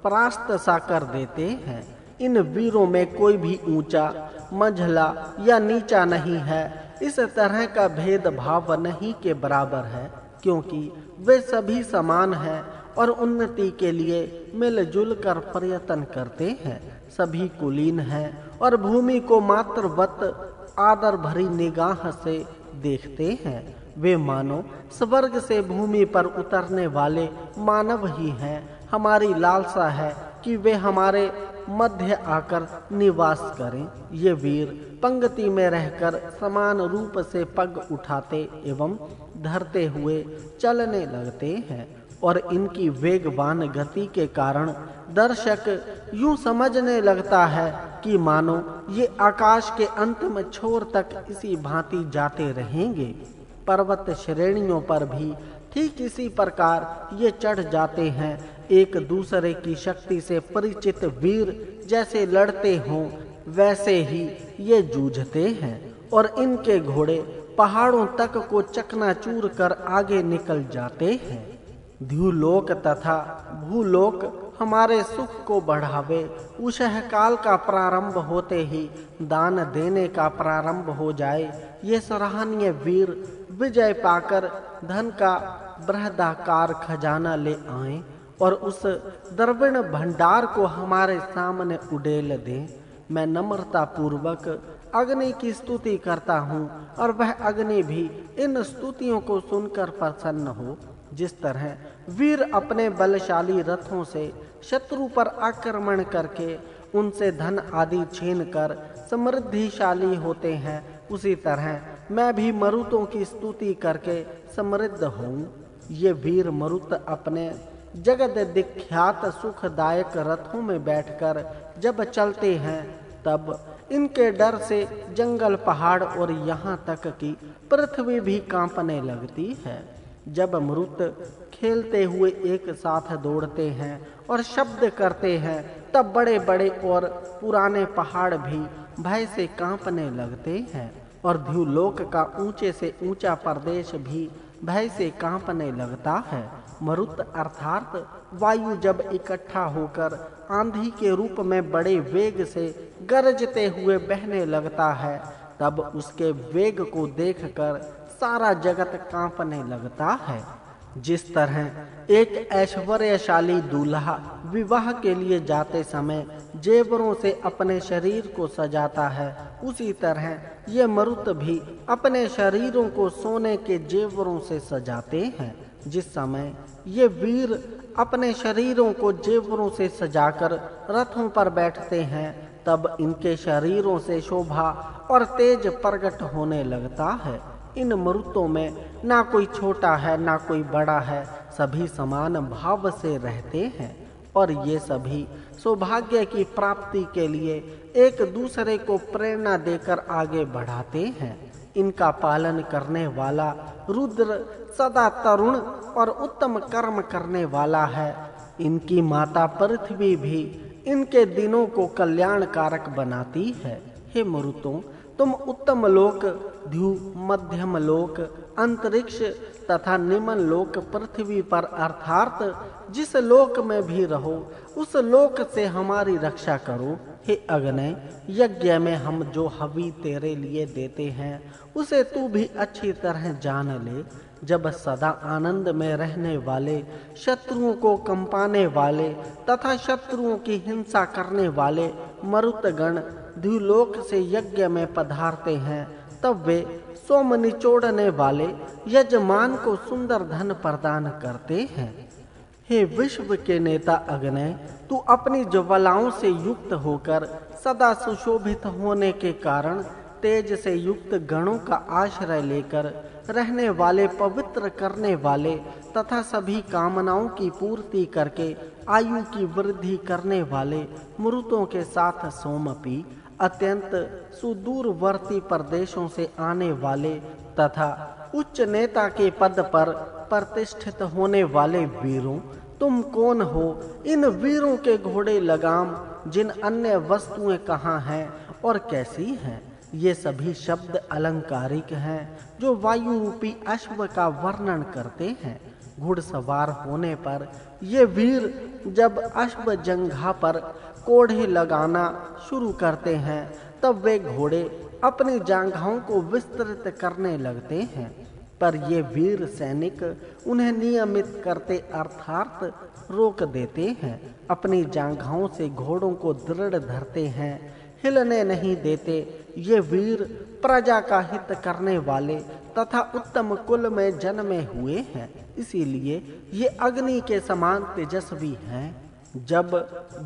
S1: परास्त सा कर देते हैं। इन वीरों में कोई भी ऊंचा, मंझला या नीचा नहीं है। इस तरह का भेदभाव नहीं के बराबर है, क्योंकि वे सभी समान हैं और उन्नति के लिए मिलजुल कर प्रयत्न करते हैं। सभी कुलीन हैं और भूमि को मातृवत आदर भरी निगाह से देखते हैं। वे मानो स्वर्ग से भूमि पर उतरने वाले मानव ही हैं। हमारी लालसा है कि वे हमारे मध्य आकर निवास करें। ये वीर पंक्ति में रहकर समान रूप से पग उठाते एवं धरते हुए चलने लगते हैं और इनकी वेगवान गति के कारण दर्शक यूं समझने लगता है कि मानो ये आकाश के अंतिम छोर तक इसी भांति जाते रहेंगे। पर्वत श्रेणियों पर भी ठीक इसी प्रकार ये चढ़ जाते हैं। एक दूसरे की शक्ति से परिचित वीर जैसे लड़ते हों वैसे ही ये जूझते हैं और इनके घोड़े पहाड़ों तक को चकनाचूर कर आगे निकल जाते हैं। द्युलोक तथा भूलोक हमारे सुख को बढ़ावे। उषः काल का प्रारंभ होते ही दान देने का प्रारंभ हो जाए। ये सराहनीय वीर विजय पाकर धन का बृहदाकार खजाना ले आए और उस द्रविण भंडार को हमारे सामने उड़ेल दें। मैं नम्रता पूर्वक अग्नि की स्तुति करता हूँ और वह अग्नि भी इन स्तुतियों को सुनकर प्रसन्न हो। जिस तरह वीर अपने बलशाली रथों से शत्रु पर आक्रमण करके उनसे धन आदि छीन कर समृद्धिशाली होते हैं, उसी तरह मैं भी मरुतों की स्तुति करके समृद्ध हूँ। ये वीर मरुत अपने जगत विख्यात सुखदायक रथों में बैठकर जब चलते हैं तब इनके डर से जंगल, पहाड़ और यहाँ तक कि पृथ्वी भी कांपने लगती है। जब मरुत खेलते हुए एक साथ दौड़ते हैं और शब्द करते हैं तब बड़े बड़े और पुराने पहाड़ भी भय से कांपने लगते हैं और द्युलोक का ऊंचे से ऊंचा प्रदेश भी भय से कांपने लगता है। मरुत अर्थात वायु जब इकट्ठा होकर आंधी के रूप में बड़े वेग से गरजते हुए बहने लगता है तब उसके वेग को देखकर सारा जगत कांपने लगता है। जिस तरह एक ऐश्वर्यशाली दूल्हा विवाह के लिए जाते समय जेवरों से अपने शरीर को सजाता है, उसी तरह ये मरुत भी अपने शरीरों को सोने के जेवरों से सजाते हैं। जिस समय ये वीर अपने शरीरों को जेवरों से सजाकर रथों पर बैठते हैं तब इनके शरीरों से शोभा और तेज प्रकट होने लगता है। इन मरुतों में ना कोई छोटा है ना कोई बड़ा है, सभी समान भाव से रहते हैं और ये सभी सौभाग्य की प्राप्ति के लिए एक दूसरे को प्रेरणा देकर आगे बढ़ाते हैं। इनका पालन करने वाला रुद्र सदा तरुण और उत्तम कर्म करने वाला है। इनकी माता पृथ्वी भी इनके दिनों को कल्याणकारक बनाती है। हे मरुतों, तुम उत्तम लोक, द्यु, मध्यम लोक, अंतरिक्ष तथा निम्न लोक पृथ्वी पर अर्थात जिस लोक में भी रहो उस लोक से हमारी रक्षा करो। हे अग्नय, यज्ञ में हम जो हवि तेरे लिए देते हैं उसे तू भी अच्छी तरह जान ले। जब सदा आनंद में रहने वाले, शत्रुओं को कंपाने वाले तथा शत्रुओं की हिंसा करने वाले मरुतगण द्युलोक से यज्ञ में पधारते हैं तब वे सोम निचोड़ने वाले यजमान को सुंदर धन प्रदान करते हैं। हे विश्व के नेता अग्नय, तू अपनी ज्वालाओं से युक्त होकर सदा सुशोभित होने के कारण तेज से युक्त गणों का आश्रय लेकर रहने वाले, पवित्र करने वाले तथा सभी कामनाओं की पूर्ति करके आयु की वृद्धि करने वाले, मृतों के साथ सोमपी, अत्यंत सुदूरवर्ती प्रदेशों से आने वाले तथा उच्च नेता के पद पर प्रतिष्ठित होने वाले वीरों, तुम कौन हो? इन वीरों के घोड़े लगाम, जिन अन्य वस्तुएं कहाँ हैं और कैसी हैं? ये सभी शब्द अलंकारिक हैं जो वायु रूपी अश्व का वर्णन करते हैं। घुड़सवार होने पर ये वीर जब अश्व जंघा पर कोड़े लगाना शुरू करते हैं, तब वे घोड़े अपनी जांघाओं को विस्तृत करने लगते हैं। पर ये वीर सैनिक उन्हें नियमित करते अर्थात रोक देते हैं। अपनी जांघाओं से घोड़ों को दृढ़ धरते हैं, हिलने नहीं देते। ये वीर प्रजा का हित करने वाले तथा उत्तम कुल में जन्मे हुए हैं, इसीलिए ये अग्नि के समान तेजस्वी हैं। जब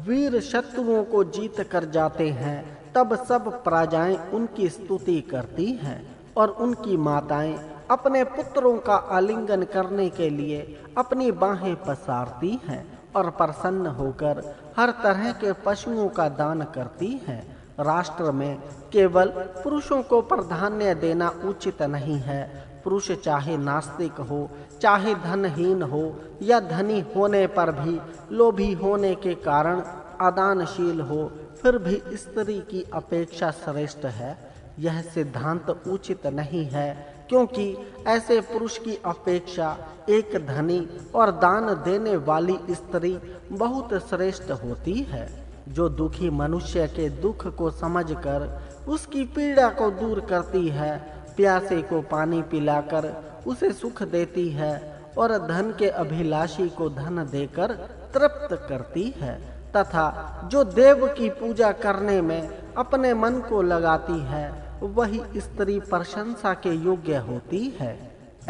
S1: वीर शत्रुओं को जीत कर जाते हैं, तब सब प्रजाएं उनकी स्तुति करती हैं और उनकी माताएं अपने पुत्रों का आलिंगन करने के लिए अपनी बाहें पसारती हैं और प्रसन्न होकर हर तरह के पशुओं का दान करती हैं। राष्ट्र में केवल पुरुषों को प्राधान्य देना उचित नहीं है। पुरुष चाहे नास्तिक हो, चाहे धनहीन हो या धनी होने पर भी लोभी होने के कारण अदानशील हो, फिर भी स्त्री की अपेक्षा श्रेष्ठ है। यह सिद्धांत उचित नहीं है, क्योंकि ऐसे पुरुष की अपेक्षा एक धनी और दान देने वाली स्त्री बहुत श्रेष्ठ होती है, जो दुखी मनुष्य के दुख को समझकर उसकी पीड़ा को दूर करती है, प्यासे को पानी पिलाकर उसे सुख देती है और धन के अभिलाषी को धन देकर तृप्त करती है, तथा जो देव की पूजा करने में अपने मन को लगाती है, वही स्त्री प्रशंसा के योग्य होती है।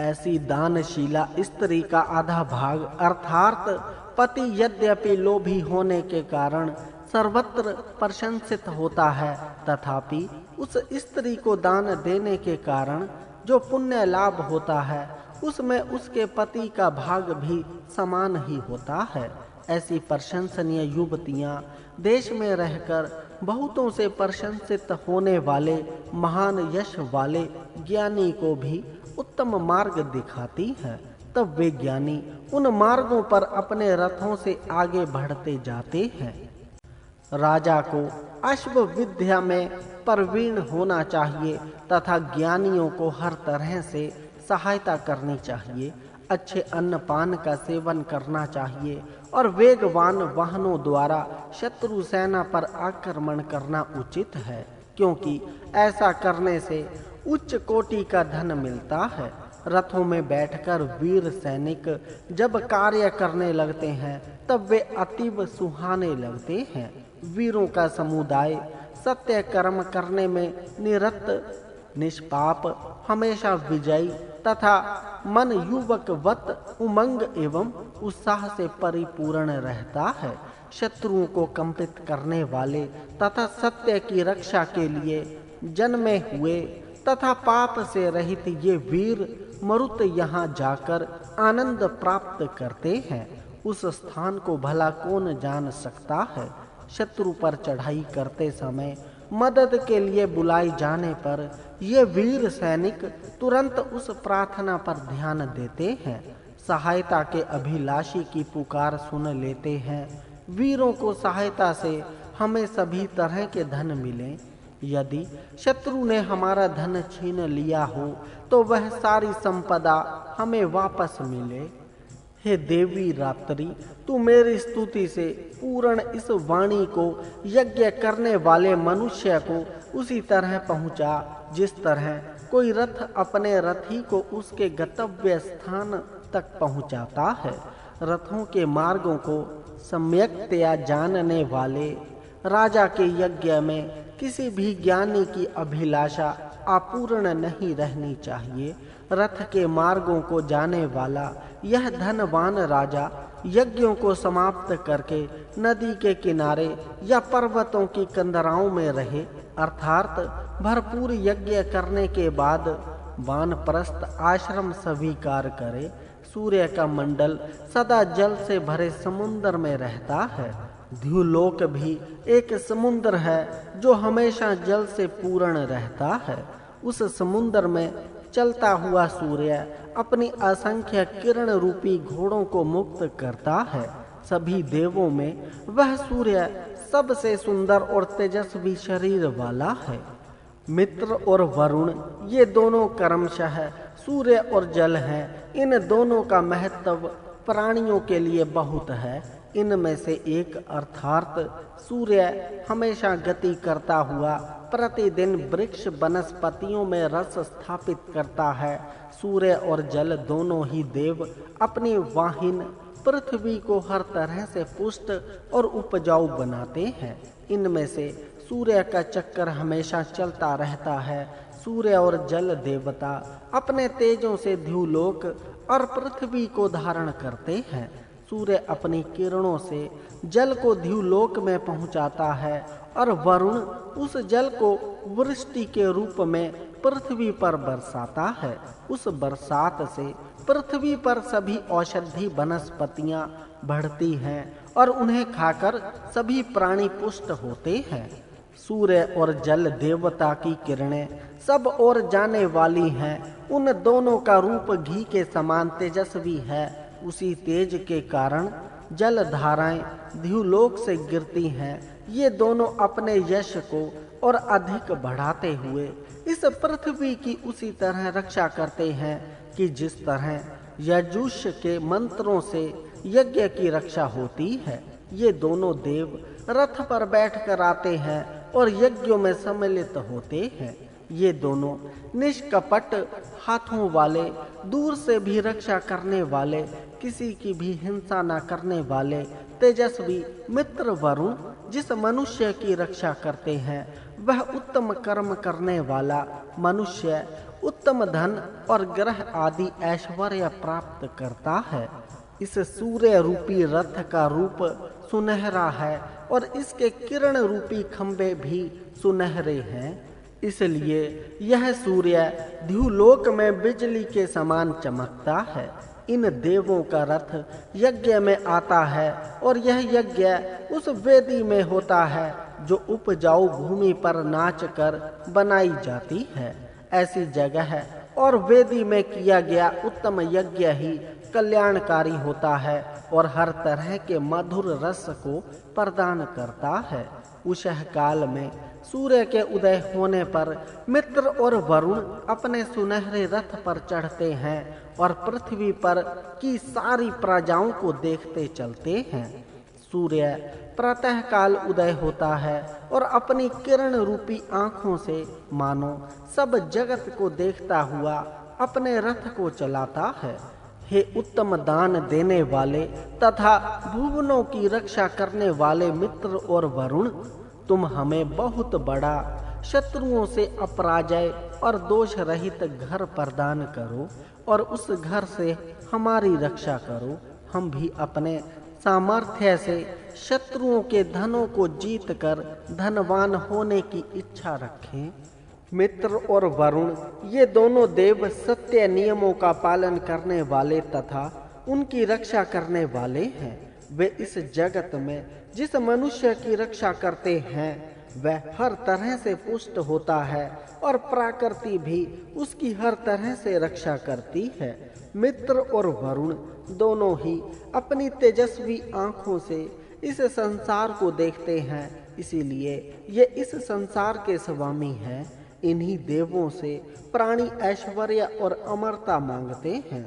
S1: ऐसी दानशीला स्त्री का आधा भाग अर्थात पति यद्यपि लोभी होने के कारण सर्वत्र प्रशंसित होता है, तथापि उस स्त्री को दान देने के कारण जो पुण्य लाभ होता है, उसमें उसके पति का भाग भी समान ही होता है। ऐसी प्रशंसनीय युवतियां देश में रहकर बहुतों से प्रशंसित होने वाले महान यश वाले ज्ञानी को भी उत्तम मार्ग दिखाती है। तब वे ज्ञानी उन मार्गों पर अपने रथों से आगे बढ़ते जाते हैं। राजा को अश्व विद्या में प्रवीण होना चाहिए तथा ज्ञानियों को हर तरह से सहायता करनी चाहिए। अच्छे अन्न पान का सेवन करना चाहिए और वेगवान वाहनों द्वारा शत्रु सेना पर आक्रमण करना उचित है, क्योंकि ऐसा करने से उच्च कोटि का धन मिलता है। रथों में बैठकर वीर सैनिक जब कार्य करने लगते हैं, तब वे अतीव सुहाने लगते हैं। वीरों का समुदाय सत्य कर्म करने में निरत, निष्पाप, हमेशा विजयी तथा मन युवकवत उमंग एवं उत्साह से परिपूर्ण रहता है। शत्रुओं को कंपित करने वाले तथा सत्य की रक्षा के लिए जन्मे हुए तथा पाप से रहित ये वीर मरुत यहाँ जाकर आनंद प्राप्त करते हैं। उस स्थान को भला कौन जान सकता है? शत्रु पर चढ़ाई करते समय मदद के लिए बुलाए जाने पर ये वीर सैनिक तुरंत उस प्रार्थना पर ध्यान देते हैं, सहायता के अभिलाषी की पुकार सुन लेते हैं। वीरों को सहायता से हमें सभी तरह के धन मिले। यदि शत्रु ने हमारा धन छीन लिया हो, तो वह सारी संपदा हमें वापस मिले। हे देवी रात्रि, तू मेरी स्तुति से पूर्ण इस वाणी को यज्ञ करने वाले मनुष्य को उसी तरह पहुंचा, जिस तरह कोई रथ अपने रथी को उसके गंतव्य स्थान तक पहुंचाता है। रथों के मार्गों को सम्यक्तया जानने वाले राजा के यज्ञ में किसी भी ज्ञानी की अभिलाषा अपूर्ण नहीं रहनी चाहिए। रथ के मार्गों को जाने वाला यह धनवान राजा यज्ञों को समाप्त करके नदी के किनारे या पर्वतों की कंदराओं में रहे, अर्थात भरपूर यज्ञ करने के बाद वानप्रस्थ आश्रम स्वीकार करे। सूर्य का मंडल सदा जल से भरे समुद्र में रहता है। द्युलोक भी एक समुद्र है जो हमेशा जल से पूर्ण रहता है। उस समुद्र में चलता हुआ सूर्य अपनी असंख्य किरण रूपी घोड़ों को मुक्त करता है। सभी देवों में वह सूर्य सबसे सुंदर और तेजस्वी शरीर वाला है। मित्र और वरुण ये दोनों क्रमशः सूर्य और जल हैं। इन दोनों का महत्व प्राणियों के लिए बहुत है। इनमें से एक अर्थात सूर्य हमेशा गति करता हुआ प्रतिदिन वृक्ष वनस्पतियों में रस स्थापित करता है। सूर्य और जल दोनों ही देव अपनी वाहिन पृथ्वी को हर तरह से पुष्ट और उपजाऊ बनाते हैं। इनमें से सूर्य का चक्कर हमेशा चलता रहता है। सूर्य और जल देवता अपने तेजों से द्युलोक और पृथ्वी को धारण करते हैं। सूर्य अपनी किरणों से जल को द्युलोक में पहुंचाता है और वरुण उस जल को वृष्टि के रूप में पृथ्वी पर बरसाता है। उस बरसात से पृथ्वी पर सभी औषधि वनस्पतियां बढ़ती हैं और उन्हें खाकर सभी प्राणी पुष्ट होते हैं। सूर्य और जल देवता की किरणें सब ओर जाने वाली हैं। उन दोनों का रूप घी के समान तेजस्वी है। उसी तेज के कारण जल धाराएं द्युलोक से गिरती हैं। ये दोनों अपने यश को और अधिक बढ़ाते हुए इस पृथ्वी की उसी तरह रक्षा करते हैं कि जिस तरह यजुष के मंत्रों से यज्ञ की रक्षा होती है। ये दोनों देव रथ पर बैठकर आते हैं और यज्ञों में सम्मिलित होते हैं। ये दोनों निष्कपट हाथों वाले, दूर से भी रक्षा करने वाले, किसी की भी हिंसा न करने वाले तेजस्वी मित्र वरुण जिस मनुष्य की रक्षा करते हैं वह उत्तम कर्म करने वाला मनुष्य उत्तम धन और ग्रह आदि ऐश्वर्य प्राप्त करता है। इस सूर्य रूपी रथ का रूप सुनहरा है और इसके किरण रूपी खंभे भी सुनहरे हैं। इसलिए यह सूर्य द्युलोक में बिजली के समान चमकता है। इन देवों का रथ यज्ञ में आता है और यह यज्ञ उस वेदी में होता है जो उपजाऊ भूमि पर नाच कर बनाई जाती है। ऐसी जगह और वेदी में किया गया उत्तम यज्ञ ही कल्याणकारी होता है और हर तरह के मधुर रस को प्रदान करता है। उषः काल में सूर्य के उदय होने पर मित्र और वरुण अपने सुनहरे रथ पर चढ़ते हैं और पृथ्वी पर की सारी प्रजाओं को देखते चलते हैं। सूर्य प्रातः काल उदय होता है और अपनी किरण रूपी आँखों से मानो सब जगत को देखता हुआ अपने रथ को चलाता है। हे उत्तम दान देने वाले तथा भुवनों की रक्षा करने वाले मित्र और वरुण, तुम हमें बहुत बड़ा शत्रुओं से अपराजय और दोष रहित घर प्रदान करो और उस घर से हमारी रक्षा करो। हम भी अपने सामर्थ्य से शत्रुओं के धनों को जीत कर धनवान होने की इच्छा रखें। मित्र और वरुण ये दोनों देव सत्य नियमों का पालन करने वाले तथा उनकी रक्षा करने वाले हैं। वे इस जगत में जिस मनुष्य की रक्षा करते हैं वह हर तरह से पुष्ट होता है और प्रकृति भी उसकी हर तरह से रक्षा करती है। मित्र और वरुण दोनों ही अपनी तेजस्वी आँखों से इस संसार को देखते हैं, इसीलिए ये इस संसार के स्वामी हैं। इन्हीं देवों से प्राणी ऐश्वर्य और अमरता मांगते हैं।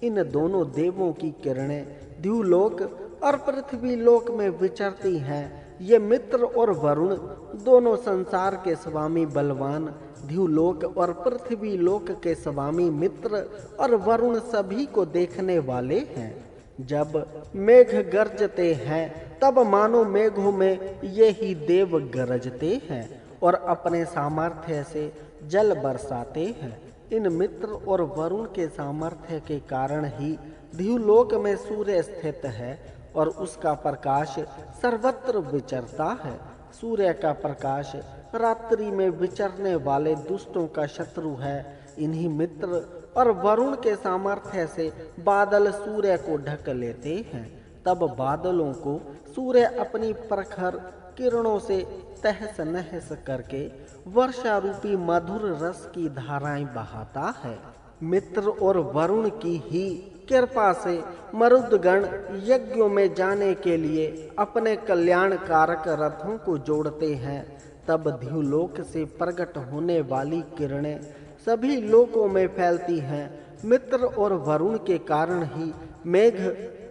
S1: इन दोनों देवों की किरणें द्युलोक और पृथ्वी लोक में विचरती हैं। ये मित्र और वरुण दोनों संसार के स्वामी बलवान, द्युलोक और पृथ्वी लोक के स्वामी मित्र और वरुण सभी को देखने वाले हैं। जब मेघ गरजते हैं तब मानो मेघों में ये ही देव गरजते हैं और अपने सामर्थ्य से जल बरसाते हैं। इन मित्र और वरुण के सामर्थ्य के कारण ही ध्युलोक में सूर्य स्थित है और उसका प्रकाश सर्वत्र विचरता है। सूर्य का प्रकाश रात्रि में विचरने वाले दुष्टों का शत्रु है। इन्हीं मित्र और वरुण के सामर्थ्य से बादल सूर्य को ढक लेते हैं। तब बादलों को सूर्य अपनी प्रखर किरणों से तहस नहस करके वर्षा रूपी मधुर रस की धाराएं बहाता है। मित्र और वरुण की ही कृपा से मरुदगण यज्ञों में जाने के लिए अपने कल्याणकारक रथों को जोड़ते हैं। तब ध्युलोक से प्रकट होने वाली किरणें सभी लोकों में फैलती हैं। मित्र और वरुण के कारण ही मेघ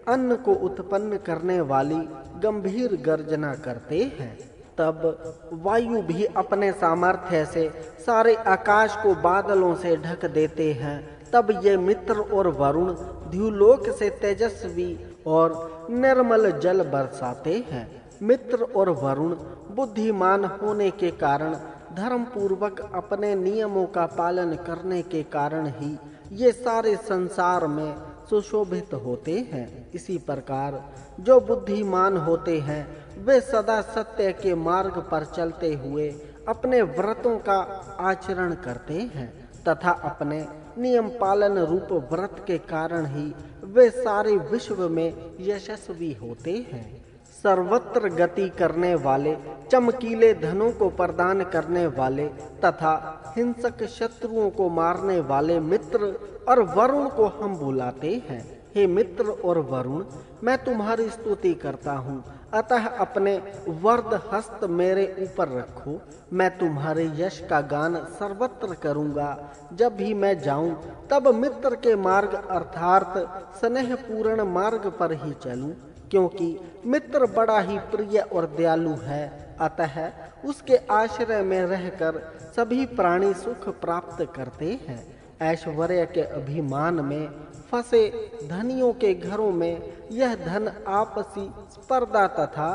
S1: अन्न को उत्पन्न करने वाली गंभीर गर्जना करते हैं। तब वायु भी अपने सामर्थ्य से सारे आकाश को बादलों से ढक देते हैं। तब ये मित्र और वरुण ध्युलोक से तेजस्वी और निर्मल जल बरसाते हैं। मित्र और वरुण बुद्धिमान होने के कारण धर्म पूर्वक अपने नियमों का पालन करने के कारण ही ये सारे संसार में सुशोभित होते हैं। इसी प्रकार जो बुद्धिमान होते हैं वे सदा सत्य के मार्ग पर चलते हुए अपने व्रतों का आचरण करते हैं तथा अपने नियम पालन रूप व्रत के कारण ही वे सारे विश्व में यशस्वी होते हैं। सर्वत्र गति करने वाले, चमकीले धनों को प्रदान करने वाले तथा हिंसक शत्रुओं को मारने वाले मित्र और वरुण को हम बुलाते हैं। हे मित्र और वरुण, मैं तुम्हारी स्तुति करता हूँ, अतः अपने वरद हस्त मेरे ऊपर रखो। मैं तुम्हारे यश का गान सर्वत्र करूँगा। जब भी मैं जाऊँ तब मित्र के मार्ग अर्थात स्नेह पूर्ण मार्ग पर ही चलूँ, क्योंकि मित्र बड़ा ही प्रिय और दयालु है। अतः उसके आश्रय में रहकर सभी प्राणी सुख प्राप्त करते हैं। ऐश्वर्य के अभिमान में फंसे धनियों के घरों में यह धन आपसी स्पर्धा तथा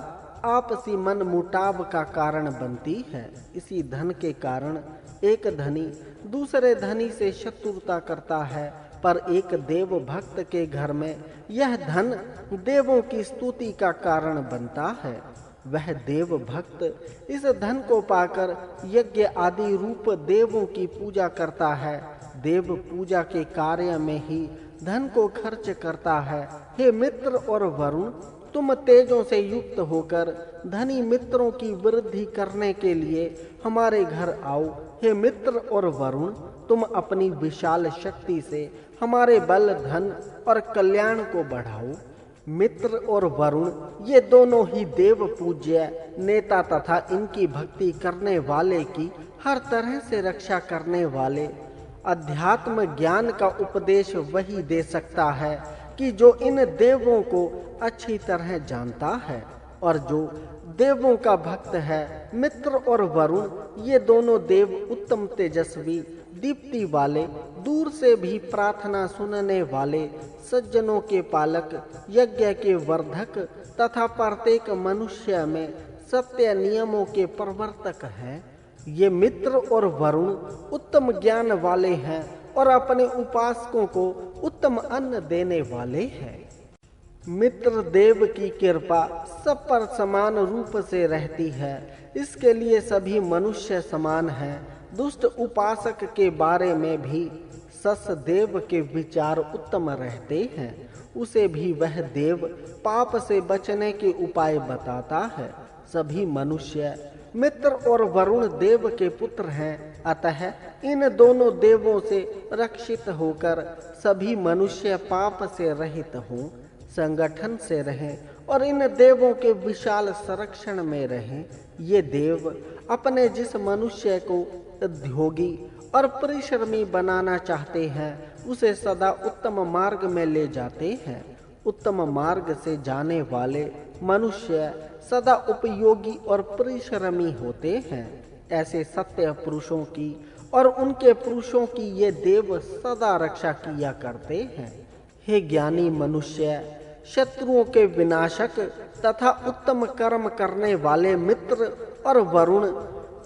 S1: आपसी मन मुटाव का कारण बनती है। इसी धन के कारण एक धनी दूसरे धनी से शत्रुता करता है, पर एक देव भक्त के घर में यह धन देवों की स्तुति का कारण बनता है। वह देव भक्त इस धन को पाकर यज्ञ आदि रूप देवों की पूजा करता है। देव पूजा के कार्य में ही धन को खर्च करता है। हे मित्र और वरुण, तुम तेजों से युक्त होकर धनी मित्रों की वृद्धि करने के लिए हमारे घर आओ। हे मित्र और वरुण, तुम अपनी विशाल शक्ति से हमारे बल, धन और कल्याण को बढ़ाओ। मित्र और वरुण ये दोनों ही देव पूज्य नेता तथा इनकी भक्ति करने वाले की हर तरह से रक्षा करने वाले। अध्यात्म ज्ञान का उपदेश वही दे सकता है कि जो इन देवों को अच्छी तरह जानता है और जो देवों का भक्त है। मित्र और वरुण ये दोनों देव उत्तम तेजस्वी, दीप्ति वाले, दूर से भी प्रार्थना सुनने वाले, सज्जनों के पालक, यज्ञ के वर्धक तथा प्रत्येक मनुष्य में सत्य नियमों के प्रवर्तक हैं। ये मित्र और वरुण उत्तम ज्ञान वाले हैं और अपने उपासकों को उत्तम अन्न देने वाले हैं। मित्र देव की कृपा सब पर समान रूप से रहती है, इसके लिए सभी मनुष्य समान हैं। दुष्ट उपासक के बारे में भी सस देव के विचार उत्तम रहते हैं। उसे भी वह देव पाप से बचने के उपाय बताता है। सभी मनुष्य मित्र और वरुण देव के पुत्र हैं, अतः इन दोनों देवों से रक्षित होकर सभी मनुष्य पाप से रहित हों, संगठन से रहें और इन देवों के विशाल संरक्षण में रहें। ये देव अपने जिस मनुष्य को उद्योगी और परिश्रमी बनाना चाहते हैं उसे सदा उत्तम मार्ग में ले जाते हैं। उत्तम मार्ग से जाने वाले मनुष्य सदा उपयोगी और परिश्रमी होते हैं। ऐसे सत्य पुरुषों की और उनके पुरुषों की ये देव सदा रक्षा किया करते हैं। हे ज्ञानी मनुष्य, शत्रुओं के विनाशक तथा उत्तम कर्म करने वाले मित्र और वरुण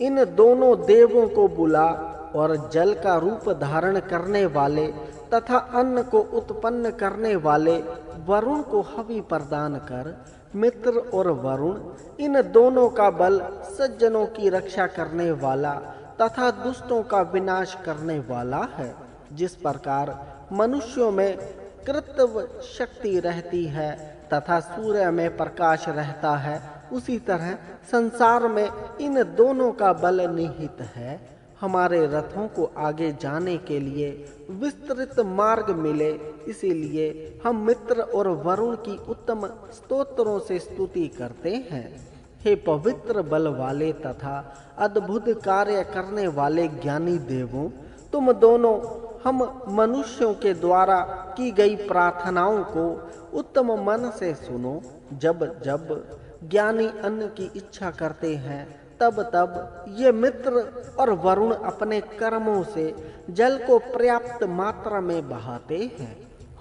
S1: इन दोनों देवों को बुला और जल का रूप धारण करने वाले तथा अन्न को उत्पन्न करने वाले वरुण को हवि प्रदान कर। मित्र और वरुण इन दोनों का बल सज्जनों की रक्षा करने वाला तथा दुष्टों का विनाश करने वाला है। जिस प्रकार मनुष्यों में कृत्व शक्ति रहती है तथा सूर्य में प्रकाश रहता है, उसी तरह संसार में इन दोनों का बल निहित है। हमारे रथों को आगे जाने के लिए विस्तृत मार्ग मिले, इसीलिए हम मित्र और वरुण की उत्तम स्तोत्रों से स्तुति करते हैं। हे पवित्र बल वाले तथा अद्भुत कार्य करने वाले ज्ञानी देवों, तुम दोनों हम मनुष्यों के द्वारा की गई प्रार्थनाओं को उत्तम मन से सुनो। जब जब ज्ञानी अन्न की इच्छा करते हैं, तब तब ये मित्र और वरुण अपने कर्मों से जल को पर्याप्त मात्रा में बहाते हैं।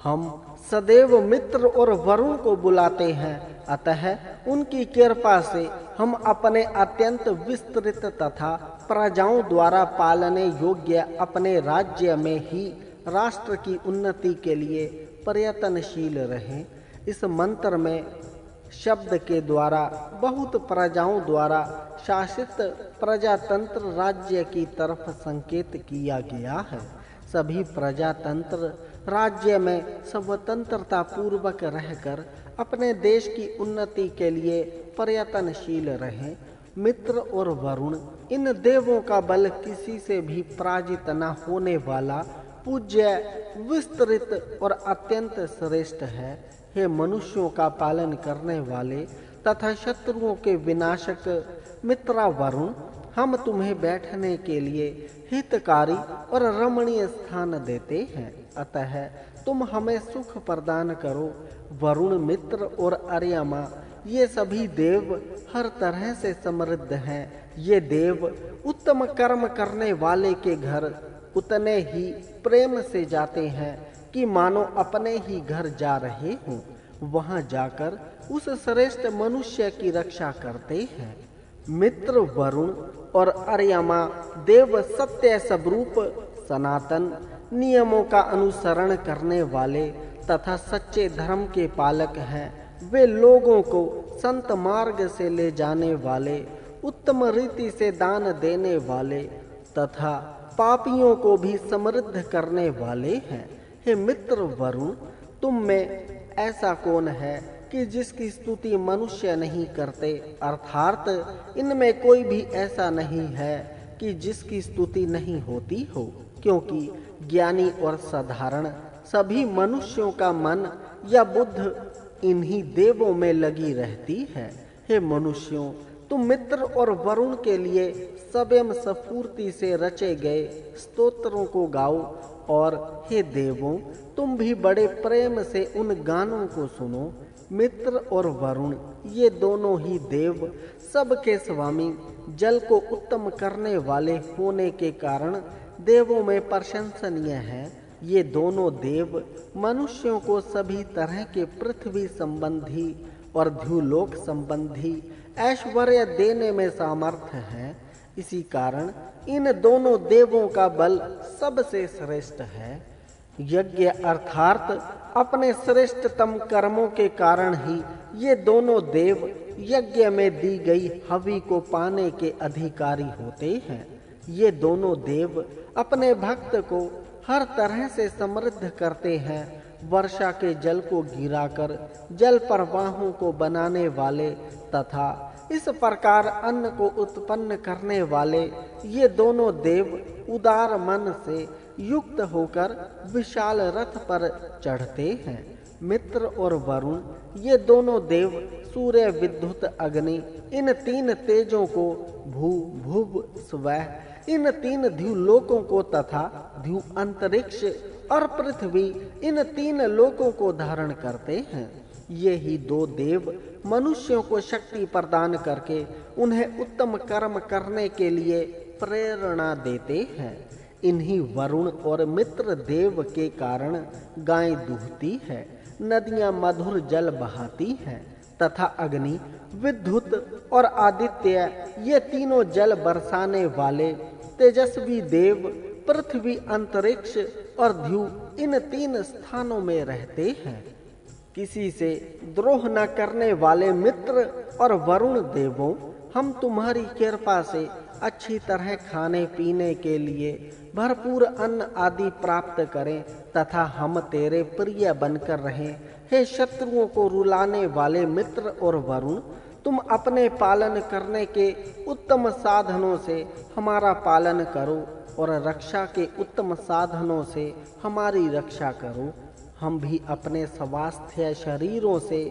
S1: हम सदैव मित्र और वरुण को बुलाते हैं, अतः उनकी कृपा से हम अपने अत्यंत विस्तृत तथा प्रजाओं द्वारा पालने योग्य अपने राज्य में ही राष्ट्र की उन्नति के लिए प्रयत्नशील रहें। इस मंत्र में शब्द के द्वारा बहुत प्रजाओं द्वारा शासित प्रजातंत्र राज्य की तरफ संकेत किया गया है। सभी प्रजातंत्र राज्य में स्वतंत्रता पूर्वक रहकर अपने देश की उन्नति के लिए प्रयत्नशील रहें। मित्र और वरुण इन देवों का बल किसी से भी पराजित न होने वाला पूज्य, विस्तृत और अत्यंत श्रेष्ठ है। हे मनुष्यों का पालन करने वाले तथा शत्रुओं के विनाशक मित्रा वरुण, हम तुम्हें बैठने के लिए हितकारी और रमणीय स्थान देते हैं, अतः तुम हमें सुख प्रदान करो। वरुण, मित्र और अर्यमा ये सभी देव हर तरह से समृद्ध हैं। ये देव उत्तम कर्म करने वाले के घर उतने ही प्रेम से जाते हैं कि मानो अपने ही घर जा रहे हों। वहां जाकर उस श्रेष्ठ मनुष्य की रक्षा करते हैं। मित्र, वरुण और अर्यमा देव सत्य स्वरूप सनातन नियमों का अनुसरण करने वाले तथा सच्चे धर्म के पालक हैं। वे लोगों को संत मार्ग से ले जाने वाले, उत्तम रीति से दान देने वाले तथा पापियों को भी समृद्ध करने वाले हैं। हे मित्र वरुण, तुम में ऐसा कौन है कि जिसकी स्तुति मनुष्य नहीं करते, अर्थात इनमें कोई भी ऐसा नहीं है कि जिसकी स्तुति नहीं होती हो, क्योंकि ज्ञानी और साधारण सभी मनुष्यों का मन या बुद्ध इन्हीं देवों में लगी रहती है। हे मनुष्यों, तुम मित्र और वरुण के लिए स्वयं स्फूर्ति से रचे गए स्तोत्रों को गाओ, और हे देवों, तुम भी बड़े प्रेम से उन गानों को सुनो। मित्र और वरुण ये दोनों ही देव सबके स्वामी, जल को उत्तम करने वाले होने के कारण देवों में प्रशंसनीय है। ये दोनों देव मनुष्यों को सभी तरह के पृथ्वी संबंधी और ध्युलोक संबंधी ऐश्वर्य देने में सामर्थ्य है। इसी कारण इन दोनों देवों का बल सबसे श्रेष्ठ है। यज्ञ अर्थात अपने श्रेष्ठतम कर्मों के कारण ही ये दोनों देव यज्ञ में दी गई हवि को पाने के अधिकारी होते हैं। ये दोनों देव अपने भक्त को हर तरह से समृद्ध करते हैं। वर्षा के जल को गिराकर जल प्रवाहों को बनाने वाले तथा इस प्रकार अन्न को उत्पन्न करने वाले ये दोनों देव उदार मन से युक्त होकर विशाल रथ पर चढ़ते हैं। मित्र और वरुण ये दोनों देव सूर्य, विद्युत, अग्नि इन तीन तेजों को, भू, भुव, स्वः इन तीन द्युलोकों को तथा द्यु अंतरिक्ष और पृथ्वी इन तीन लोकों को धारण करते हैं। ये ही दो देव मनुष्यों को शक्ति प्रदान करके उन्हें उत्तम कर्म करने के लिए प्रेरणा देते हैं। इन्हीं वरुण और मित्र देव के कारण गायें दूहती है, नदियां मधुर जल बहाती हैं, तथा अग्नि, विद्युत और आदित्य, ये तीनों जल बरसाने वाले तेजस्वी देव पृथ्वी, अंतरिक्ष और ध्रुव, इन 3 स्थानों में रहते हैं। किसी से द्रोह न करने वाले मित्र और वरुण देवों, हम तुम्हारी कृपा से अच्छी तरह खाने पीने के लिए भरपूर अन्न आदि प्राप्त करें तथा हम तेरे प्रिय बनकर रहें। हे शत्रुओं को रुलाने वाले मित्र और वरुण, तुम अपने पालन करने के उत्तम साधनों से हमारा पालन करो और रक्षा के उत्तम साधनों से हमारी रक्षा करो। हम भी अपने स्वास्थ्य शरीरों से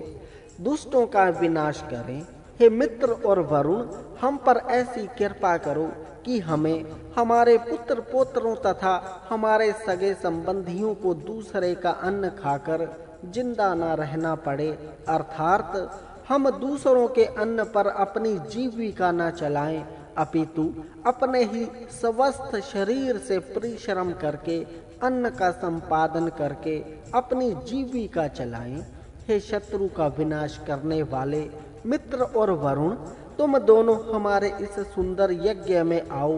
S1: दुष्टों का विनाश करें। हे मित्र और वरुण, हम पर ऐसी कृपा करो कि हमें, हमारे पुत्र पौत्रों तथा हमारे सगे संबंधियों को दूसरे का अन्न खाकर जिंदा न रहना पड़े, अर्थात हम दूसरों के अन्न पर अपनी जीविका न चलाएं, अपितु अपने ही स्वस्थ शरीर से परिश्रम करके अन्न का संपादन करके अपनी जीविका चलाएं। हे शत्रु का विनाश करने वाले मित्र और वरुण, तुम दोनों हमारे इस सुंदर यज्ञ में आओ।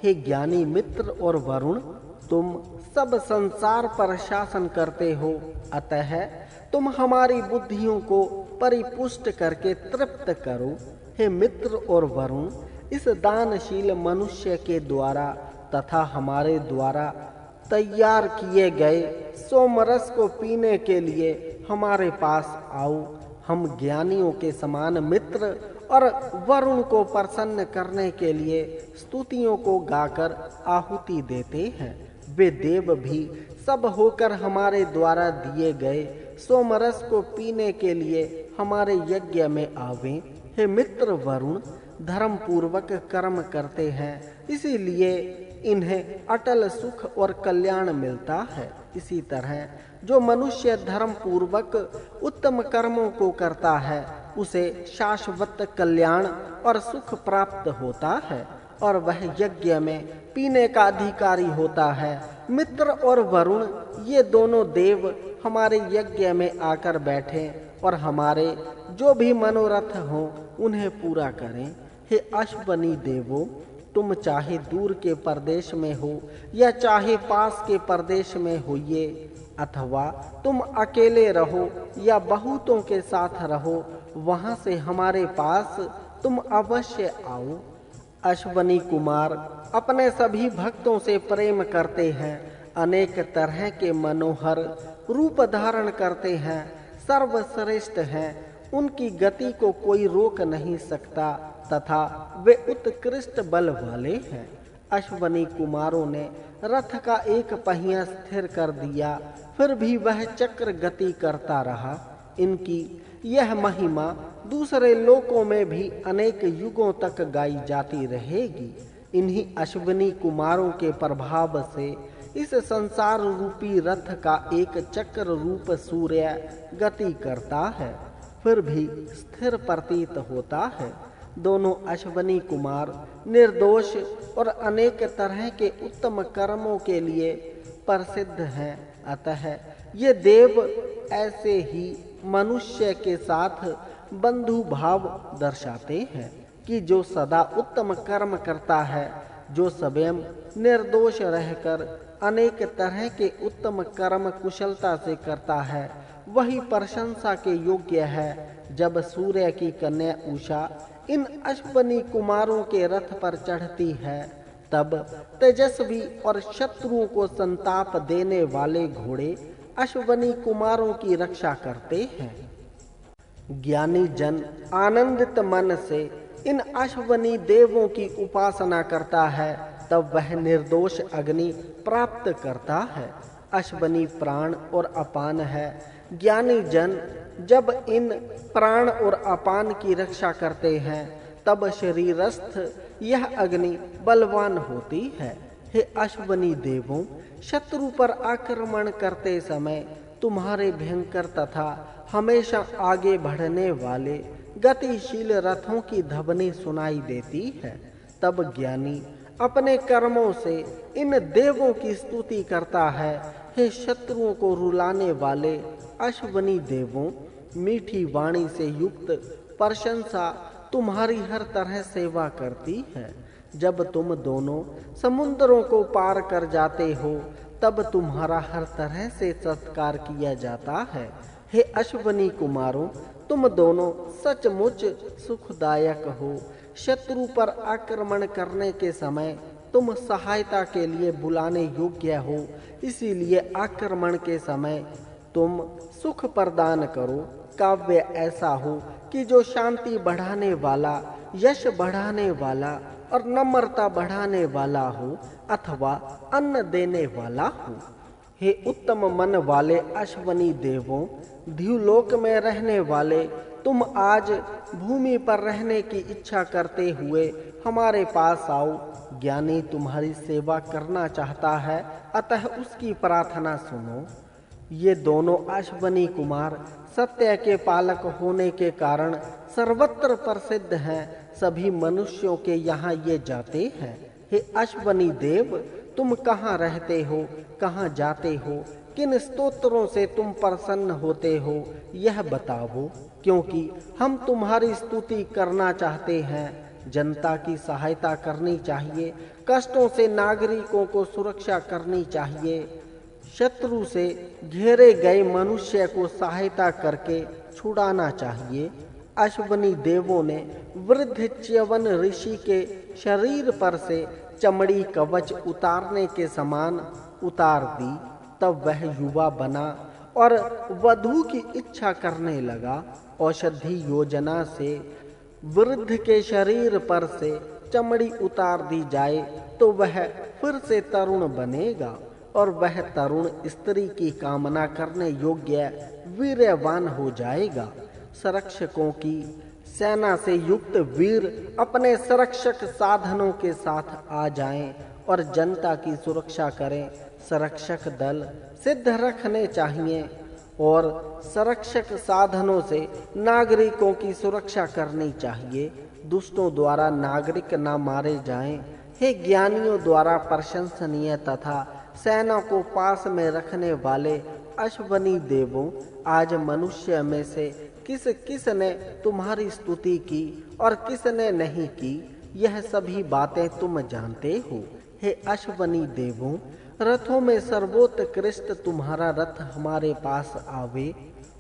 S1: हे ज्ञानी मित्र और वरुण, तुम सब संसार पर शासन करते हो, अतः तुम हमारी बुद्धियों को परिपुष्ट करके तृप्त करो। हे मित्र और वरुण, इस दानशील मनुष्य के द्वारा तथा हमारे द्वारा तैयार किए गए सोमरस को पीने के लिए हमारे पास आओ। हम ज्ञानियों के समान मित्र और वरुण को प्रसन्न करने के लिए स्तुतियों को गाकर आहुति देते हैं। वे देव भी सब होकर हमारे द्वारा दिए गए सोमरस को पीने के लिए हमारे यज्ञ में आवे। हे मित्र वरुण, धर्म पूर्वक कर्म करते हैं, इसीलिए इन्हें अटल सुख और कल्याण मिलता है। इसी तरह जो मनुष्य धर्म पूर्वक उत्तम कर्मों को करता है, उसे शाश्वत कल्याण और सुख प्राप्त होता है और वह यज्ञ में पीने का अधिकारी होता है। मित्र और वरुण, ये दोनों देव हमारे यज्ञ में आकर बैठें और हमारे जो भी मनोरथ हों उन्हें पूरा करें। हे अश्वनी देवों, तुम चाहे दूर के प्रदेश में हो या चाहे पास के प्रदेश में होइए, अथवा तुम अकेले रहो या बहुतों के साथ रहो, वहां से हमारे पास तुम अवश्य आओ। अश्वनी कुमार अपने सभी भक्तों से प्रेम करते हैं, अनेक तरह के मनोहर रूप धारण करते हैं, सर्वश्रेष्ठ हैं, उनकी गति को कोई रोक नहीं सकता तथा वे उत्कृष्ट बल वाले हैं। अश्वनी कुमारों ने रथ का एक पहिया स्थिर कर दिया, फिर भी वह चक्र गति करता रहा। इनकी यह महिमा दूसरे लोकों में भी अनेक युगों तक गाई जाती रहेगी। इन्हीं अश्विनी कुमारों के प्रभाव से इस संसार रूपी रथ का एक चक्र रूप सूर्य गति करता है, फिर भी स्थिर प्रतीत होता है। दोनों अश्वनी कुमार निर्दोष और अनेक तरह के उत्तम कर्मों के लिए प्रसिद्ध हैं, अतः ये देव ऐसे ही मनुष्य के साथ बंधु भाव दर्शाते हैं कि जो सदा उत्तम कर्म करता है, जो स्वयं निर्दोष रहकर अनेक तरह के उत्तम कर्म कुशलता से करता है, वही प्रशंसा के योग्य है। जब सूर्य की कन्या उषा इन अश्वनी कुमारों के रथ पर चढ़ती है, तब तेजस्वी और शत्रुओं को संताप देने वाले घोड़े अश्वनी कुमारों की रक्षा करते हैं। ज्ञानी जन आनंदित मन से इन अश्वनी देवों की उपासना करता है, तब वह निर्दोष अग्नि प्राप्त करता है। अश्वनी प्राण और अपान है। ज्ञानी जन जब इन प्राण और अपान की रक्षा करते हैं, तब शरीरस्थ यह अग्नि बलवान होती है। हे अश्वनी देवों, शत्रु पर आक्रमण करते समय तुम्हारे भयंकर तथा हमेशा आगे बढ़ने वाले गतिशील रथों की ध्वनि सुनाई देती है। तब ज्ञानी अपने कर्मों से इन देवों की स्तुति करता है। हे शत्रुओं को रुलाने वाले अश्वनी देवों, मीठी वाणी से युक्त प्रशंसा तुम्हारी हर तरह सेवा करती है। जब तुम दोनों समुद्रों को पार कर जाते हो तब तुम्हारा हर तरह से सत्कार किया जाता है। हे अश्वनी कुमारों, तुम दोनों सचमुच सुखदायक हो। शत्रु पर आक्रमण करने के समय तुम सहायता के लिए बुलाने योग्य हो, इसीलिए आक्रमण के समय तुम सुख प्रदान करो। काव्य ऐसा हो कि जो शांति बढ़ाने वाला, यश बढ़ाने वाला और नम्रता बढ़ाने वाला हो अथवा अन्न देने वाला हो। हे उत्तम मन वाले अश्वनी देवों, द्युलोक में रहने वाले, तुम आज भूमि पर रहने की इच्छा करते हुए हमारे पास आओ। ज्ञानी तुम्हारी सेवा करना चाहता है, अतः उसकी प्रार्थना सुनो। ये दोनों अश्वनी कुमार सत्य के पालक होने के कारण सर्वत्र प्रसिद्ध हैं। सभी मनुष्यों के यहाँ ये जाते हैं। हे अश्वनी देव, तुम कहाँ रहते हो, कहाँ जाते हो, किन स्तोत्रों से तुम प्रसन्न होते हो, यह बताओ, क्योंकि हम तुम्हारी स्तुति करना चाहते हैं। जनता की सहायता करनी चाहिए, कष्टों से नागरिकों को सुरक्षा करनी चाहिए, शत्रु से घेरे गए मनुष्य को सहायता करके छुड़ाना चाहिए। अश्वनी देवों ने वृद्ध च्यवन ऋषि के शरीर पर से चमड़ी कवच उतारने के समान उतार दी। तब वह युवा बना और वधू की इच्छा करने लगा। औषधि योजना से वृद्ध के शरीर पर से चमड़ी उतार दी जाए तो वह फिर से तरुण बनेगा और वह तरुण स्त्री की कामना करने योग्य वीर्यवान हो जाएगा। संरक्षकों की सेना से युक्त वीर अपने संरक्षक साधनों के साथ आ जाएं और जनता की सुरक्षा करें। संरक्षक दल सिद्ध रखने चाहिए और संरक्षक साधनों से नागरिकों की सुरक्षा करनी चाहिए। दुष्टों द्वारा नागरिक न मारे जाएं। हे ज्ञानियों द्वारा प्रशंसनीय तथा सेना को पास में रखने वाले अश्वनी देवों, आज मनुष्य में से किस किस ने तुम्हारी स्तुति की और किसने नहीं की, यह सभी बातें तुम जानते हो। हे अश्वनी देवों, रथों में सर्वोत्कृष्ट तुम्हारा रथ हमारे पास आवे।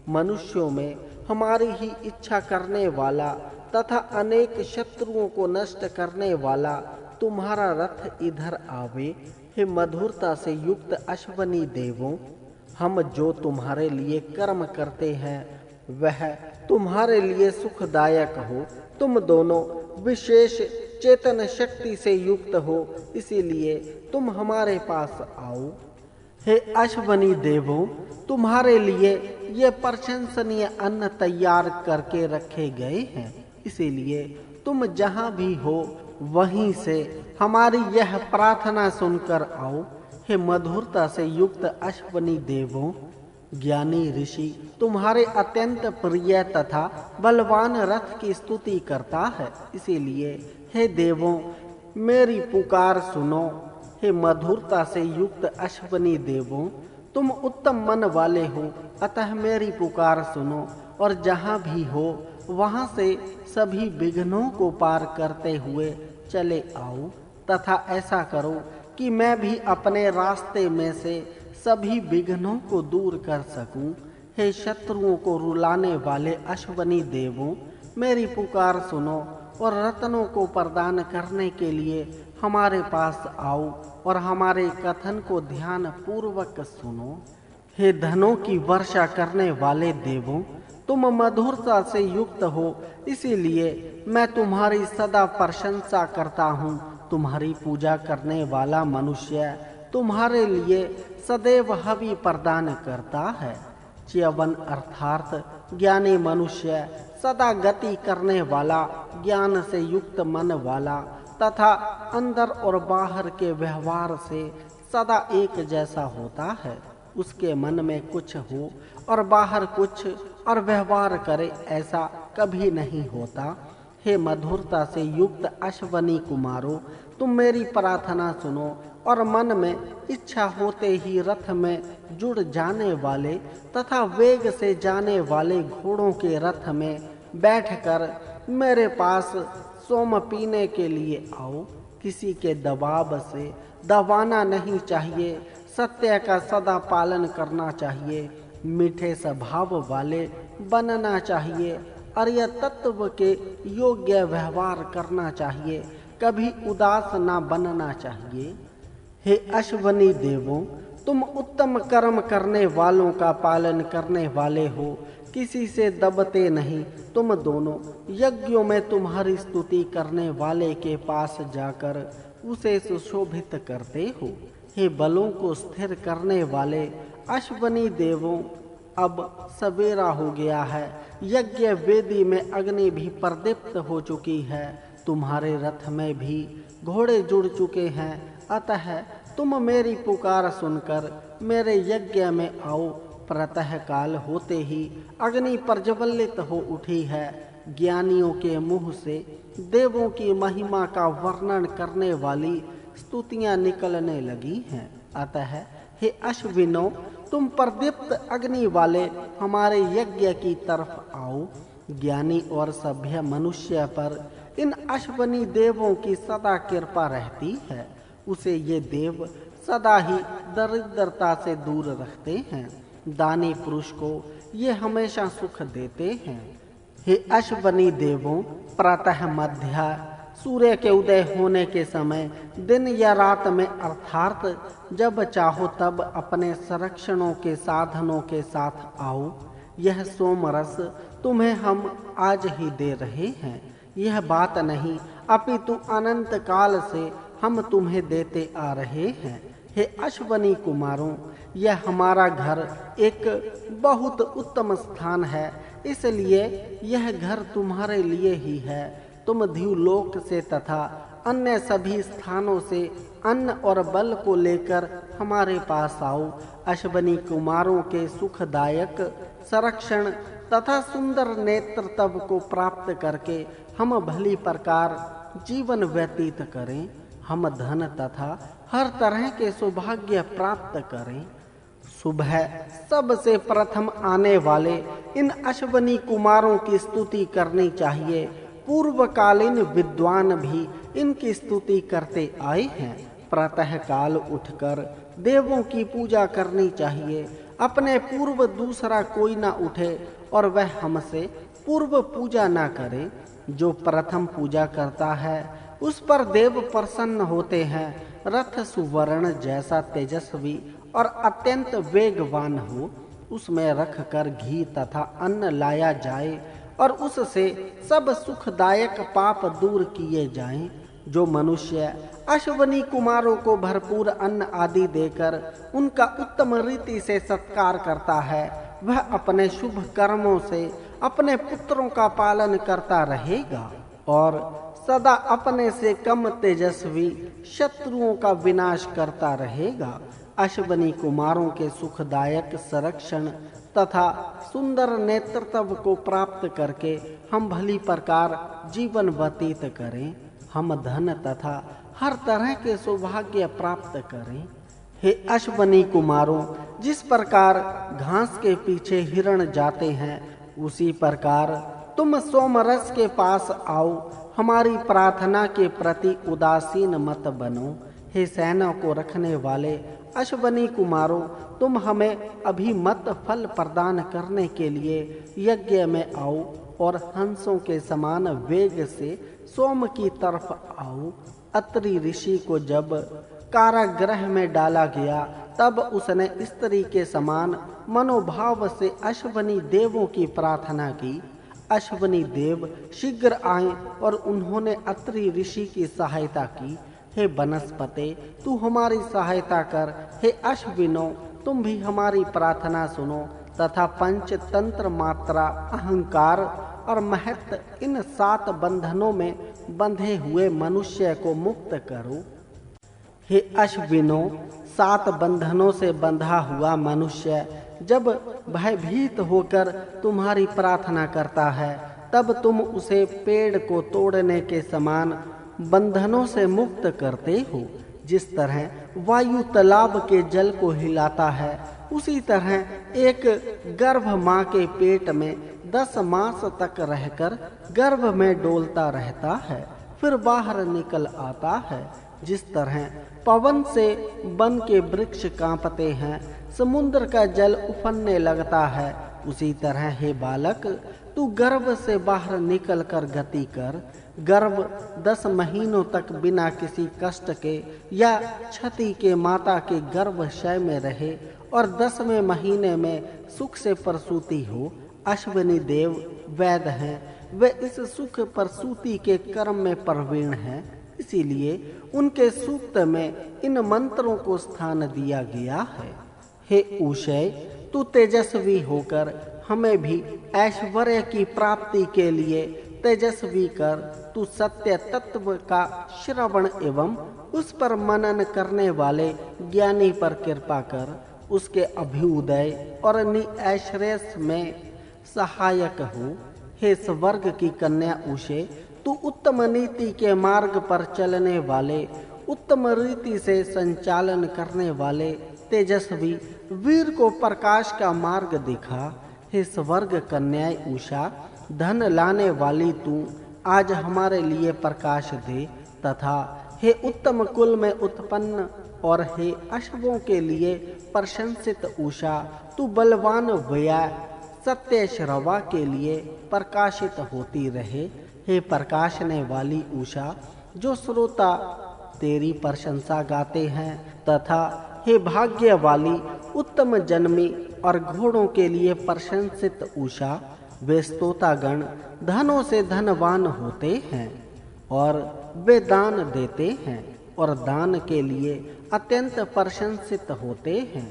S1: मनुष्यों में हमारी ही इच्छा करने वाला तथा अनेक शत्रुओं को नष्ट करने वाला तुम्हारा रथ इधर आवे। हे मधुरता से युक्त अश्वनी देवों, हम जो तुम्हारे लिए कर्म करते हैं वह तुम्हारे लिए सुखदायक हो। तुम दोनों विशेष चेतन शक्ति से युक्त हो, इसीलिए तुम हमारे पास आओ। हे अश्वनी देवों, तुम्हारे लिए ये प्रशंसनीय अन्न तैयार करके रखे गए हैं, इसीलिए तुम जहाँ भी हो वहीं से हमारी यह प्रार्थना सुनकर आओ। हे मधुरता से युक्त अश्वनी देवों, ज्ञानी ऋषि तुम्हारे अत्यंत प्रिय तथा बलवान रथ की स्तुति करता है, इसीलिए हे देवों मेरी पुकार सुनो। हे मधुरता से युक्त अश्वनी देवों, तुम उत्तम मन वाले हो, अतः मेरी पुकार सुनो और जहाँ भी हो वहाँ से सभी विघ्नों को पार करते हुए चले आओ तथा ऐसा करो कि मैं भी अपने रास्ते में से सभी विघ्नों को दूर कर सकूं। हे शत्रुओं को रुलाने वाले अश्वनी देवों, मेरी पुकार सुनो और रत्नों को प्रदान करने के लिए हमारे पास आओ और हमारे कथन को ध्यान पूर्वक सुनो। हे धनों की वर्षा करने वाले देवों, तुम मधुरता से युक्त हो, इसीलिए मैं तुम्हारी सदा प्रशंसा करता हूँ। तुम्हारी पूजा करने वाला मनुष्य तुम्हारे लिए सदैव हवि प्रदान करता है। च्यवन अर्थात ज्ञानी मनुष्य सदा गति करने वाला, ज्ञान से युक्त मन वाला तथा अंदर और बाहर के व्यवहार से सदा एक जैसा होता है। उसके मन में कुछ हो और बाहर कुछ और व्यवहार करे, ऐसा कभी नहीं होता। हे मधुरता से युक्त अश्वनी कुमारों, तुम मेरी प्रार्थना सुनो और मन में इच्छा होते ही रथ में जुड़ जाने वाले तथा वेग से जाने वाले घोड़ों के रथ में बैठकर मेरे पास सोम पीने के लिए आओ। किसी के दबाव से दबाना नहीं चाहिए, सत्य का सदा पालन करना चाहिए, मीठे स्वभाव वाले बनना चाहिए, अर्य तत्व के योग्य व्यवहार करना चाहिए, कभी उदास ना बनना चाहिए। हे अश्वनी देवों, तुम उत्तम कर्म करने वालों का पालन करने वाले हो, किसी से दबते नहीं। तुम दोनों यज्ञों में तुम्हारी स्तुति करने वाले के पास जाकर उसे सुशोभित करते हो। हे बलों को स्थिर करने वाले अश्वनी देवों, अब सवेरा हो गया है, यज्ञ वेदी में अग्नि भी प्रदीप्त हो चुकी है, तुम्हारे रथ में भी घोड़े जुड़ चुके हैं, अतः तुम मेरी पुकार सुनकर मेरे यज्ञ में आओ। प्रातः काल होते ही अग्नि प्रज्वलित हो उठी है, ज्ञानियों के मुंह से देवों की महिमा का वर्णन करने वाली स्तुतियां निकलने लगी हैं। अतः हे अश्विनों, तुम प्रदीप्त अग्नि वाले हमारे यज्ञ की तरफ आओ। ज्ञानी और सभ्य मनुष्य पर इन अश्वनी देवों की सदा कृपा रहती है, उसे ये देव सदा ही दरिद्रता से दूर रखते हैं। दानी पुरुष को ये हमेशा सुख देते हैं। हे अश्वनी देवों, प्रातः मध्या सूर्य के उदय होने के समय, दिन या रात में अर्थात जब चाहो तब अपने संरक्षणों के साधनों के साथ आओ। यह सोमरस तुम्हें हम आज ही दे रहे हैं, यह बात नहीं अपितु अनंत काल से हम तुम्हें देते आ रहे हैं। हे अश्वनी कुमारों, यह हमारा घर एक बहुत उत्तम स्थान है, इसलिए यह घर तुम्हारे लिए ही है। तुम द्युलोक से तथा अन्य सभी स्थानों से अन्न और बल को लेकर हमारे पास आओ। अश्वनी कुमारों के सुखदायक संरक्षण तथा सुंदर नेतृत्व को प्राप्त करके हम भली प्रकार जीवन व्यतीत करें, हम धन तथा हर तरह के सौभाग्य प्राप्त करें। सुबह सबसे प्रथम आने वाले इन अश्वनी कुमारों की स्तुति करनी चाहिए। पूर्वकालीन विद्वान भी इनकी स्तुति करते आए हैं। प्रातः काल उठकर देवों की पूजा करनी चाहिए। अपने पूर्व दूसरा कोई ना उठे और वह हमसे पूर्व पूजा ना करे। जो प्रथम पूजा करता है उस पर देव प्रसन्न होते हैं। रथ सुवर्ण जैसा तेजस्वी और अत्यंत वेगवान हो, उसमें रखकर घी तथा अन्न लाया जाए और उससे सब सुखदायक पाप दूर किए जाएं। जो मनुष्य अश्वनी कुमारों को भरपूर अन्न आदि देकर उनका उत्तम रीति से सत्कार करता है, वह अपने शुभ कर्मों से अपने पुत्रों का पालन करता रहेगा और सदा अपने से कम तेजस्वी शत्रुओं का विनाश करता रहेगा। अश्वनी कुमारों के सुखदायक संरक्षण तथा सुंदर नेतृत्व को प्राप्त करके हम भली प्रकार जीवन व्यतीत करें, हम धन तथा हर तरह के सौभाग्य प्राप्त करें। हे अश्वनी कुमारों, जिस प्रकार घास के पीछे हिरण जाते हैं, उसी प्रकार तुम सोमरस के पास आओ। हमारी प्रार्थना के प्रति उदासीन मत बनो। हे सेना को रखने वाले अश्वनी कुमारों, तुम हमें अभी मत फल प्रदान करने के लिए यज्ञ में आओ और हंसों के समान वेग से सोम की तरफ आओ। अत्रि ऋषि को जब कारागृह में डाला गया, तब उसने स्त्री के समान मनोभाव से अश्वनी देवों की प्रार्थना की। अश्वनी देव शीघ्र आए और उन्होंने अत्रि ऋषि की सहायता की। हे वनस्पते, तू हमारी सहायता कर। हे अश्विनो, तुम भी हमारी प्रार्थना सुनो तथा पंचतंत्र मात्रा, अहंकार और महत्व इन 7 बंधनों में बंधे हुए मनुष्य को मुक्त करो। हे अश्विनो, 7 बंधनों से बंधा हुआ मनुष्य जब भयभीत होकर तुम्हारी प्रार्थना करता है, तब तुम उसे पेड़ को तोड़ने के समान बंधनों से मुक्त करते हो। जिस तरह वायु तालाब के जल को हिलाता है, उसी तरह एक गर्भ माँ के पेट में 10 मास तक रहकर गर्भ में डोलता रहता है, फिर बाहर निकल आता है। जिस तरह पवन से वन के वृक्ष कांपते हैं, समुद्र का जल उफनने लगता है, उसी तरह हे बालक तू गर्भ से बाहर निकल कर गति कर। गर्भ 10 महीनों तक बिना किसी कष्ट के या क्षति के माता के गर्भाशय में रहे और 10वें महीने में सुख से प्रसूति हो। अश्विनी देव वैद हैं, वे इस सुख प्रसूति के कर्म में प्रवीण हैं, इसीलिए उनके सूक्त में इन मंत्रों को स्थान दिया गया है। हे उषय, तू तेजस्वी होकर हमें भी ऐश्वर्य की प्राप्ति के लिए तेजस्वी कर। तू सत्य तत्व का श्रवण एवं उस पर मनन करने वाले ज्ञानी पर कृपा कर, उसके अभ्युदय और निऐश्वर्य में सहायक हो। हे स्वर्ग की कन्या उषे, तू उत्तम नीति के मार्ग पर चलने वाले, उत्तम रीति से संचालन करने वाले तेजस्वी वीर को प्रकाश का मार्ग दिखा। हे स्वर्ग कन्या उषा, धन लाने वाली तू आज हमारे लिए प्रकाश दे, तथा हे उत्तम कुल में उत्पन्न और हे अश्वों के लिए प्रशंसित उषा, तू बलवान व्यय सत्य श्रवा के लिए प्रकाशित होती रहे। हे प्रकाशने वाली उषा, जो श्रोता तेरी प्रशंसा गाते हैं, तथा हे भाग्य वाली उत्तम जन्मी और घोड़ों के लिए प्रशंसित उषा, वे स्तोतागण धनों से धनवान होते हैं और वे दान देते हैं और दान के लिए अत्यंत प्रशंसित होते हैं।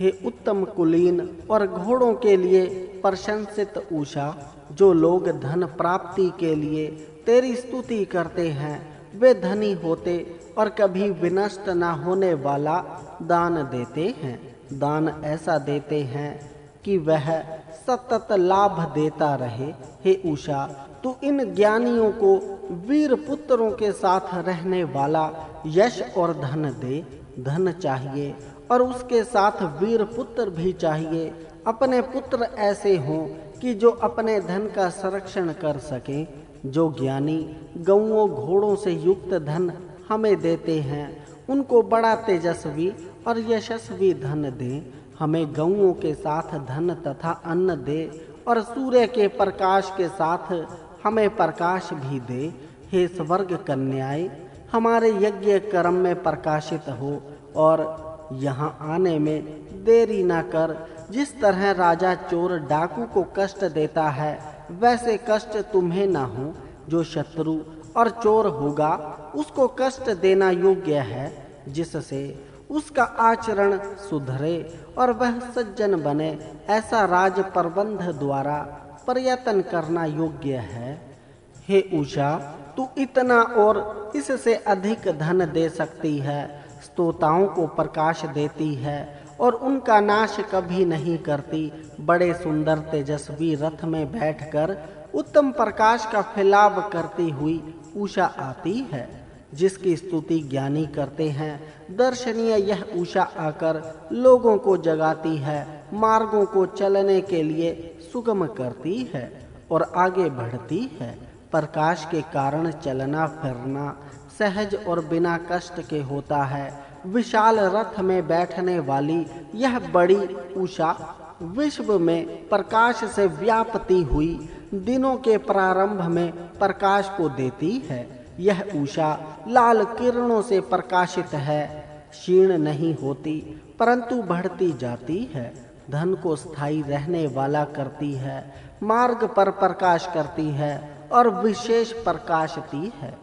S1: हे उत्तम कुलीन और घोड़ों के लिए प्रशंसित उषा, जो लोग धन प्राप्ति के लिए तेरी स्तुति करते हैं, वे धनी होते और कभी विनष्ट न होने वाला दान देते हैं। दान ऐसा देते हैं कि वह सतत लाभ देता रहे। हे उषा, तू इन ज्ञानियों को वीर पुत्रों के साथ रहने वाला यश और धन दे। धन चाहिए और उसके साथ वीर पुत्र भी चाहिए। अपने पुत्र ऐसे हों कि जो अपने धन का संरक्षण कर सकें। जो ज्ञानी गौओं घोड़ों से युक्त धन हमें देते हैं, उनको बड़ा तेजस्वी और यशस्वी धन दें। हमें गौओं के साथ धन तथा अन्न दे और सूर्य के प्रकाश के साथ हमें प्रकाश भी दे। हे स्वर्ग कन्याएं, हमारे यज्ञ कर्म में प्रकाशित हो और यहाँ आने में देरी न कर। जिस तरह राजा चोर डाकू को कष्ट देता है, वैसे कष्ट तुम्हें न हो। जो शत्रु और चोर होगा, उसको कष्ट देना योग्य है, जिससे उसका आचरण सुधरे और वह सज्जन बने। ऐसा राज प्रबंध द्वारा प्रयत्न करना योग्य है। हे उषा, तू इतना और इससे अधिक धन दे सकती है। स्तोताओं को प्रकाश देती है और उनका नाश कभी नहीं करती। बड़े सुंदर तेजस्वी रथ में बैठकर उत्तम प्रकाश का फैलाव करती हुई उषा आती है, जिसकी स्तुति ज्ञानी करते हैं। दर्शनीय यह उषा आकर लोगों को जगाती है, मार्गों को चलने के लिए सुगम करती है और आगे बढ़ती है। प्रकाश के कारण चलना फिरना सहज और बिना कष्ट के होता है। विशाल रथ में बैठने वाली यह बड़ी उषा विश्व में प्रकाश से व्यापती हुई दिनों के प्रारंभ में प्रकाश को देती है। यह उषा लाल किरणों से प्रकाशित है, क्षीण नहीं होती परंतु बढ़ती जाती है। धन को स्थायी रहने वाला करती है, मार्ग पर प्रकाश करती है और विशेष प्रकाशती है।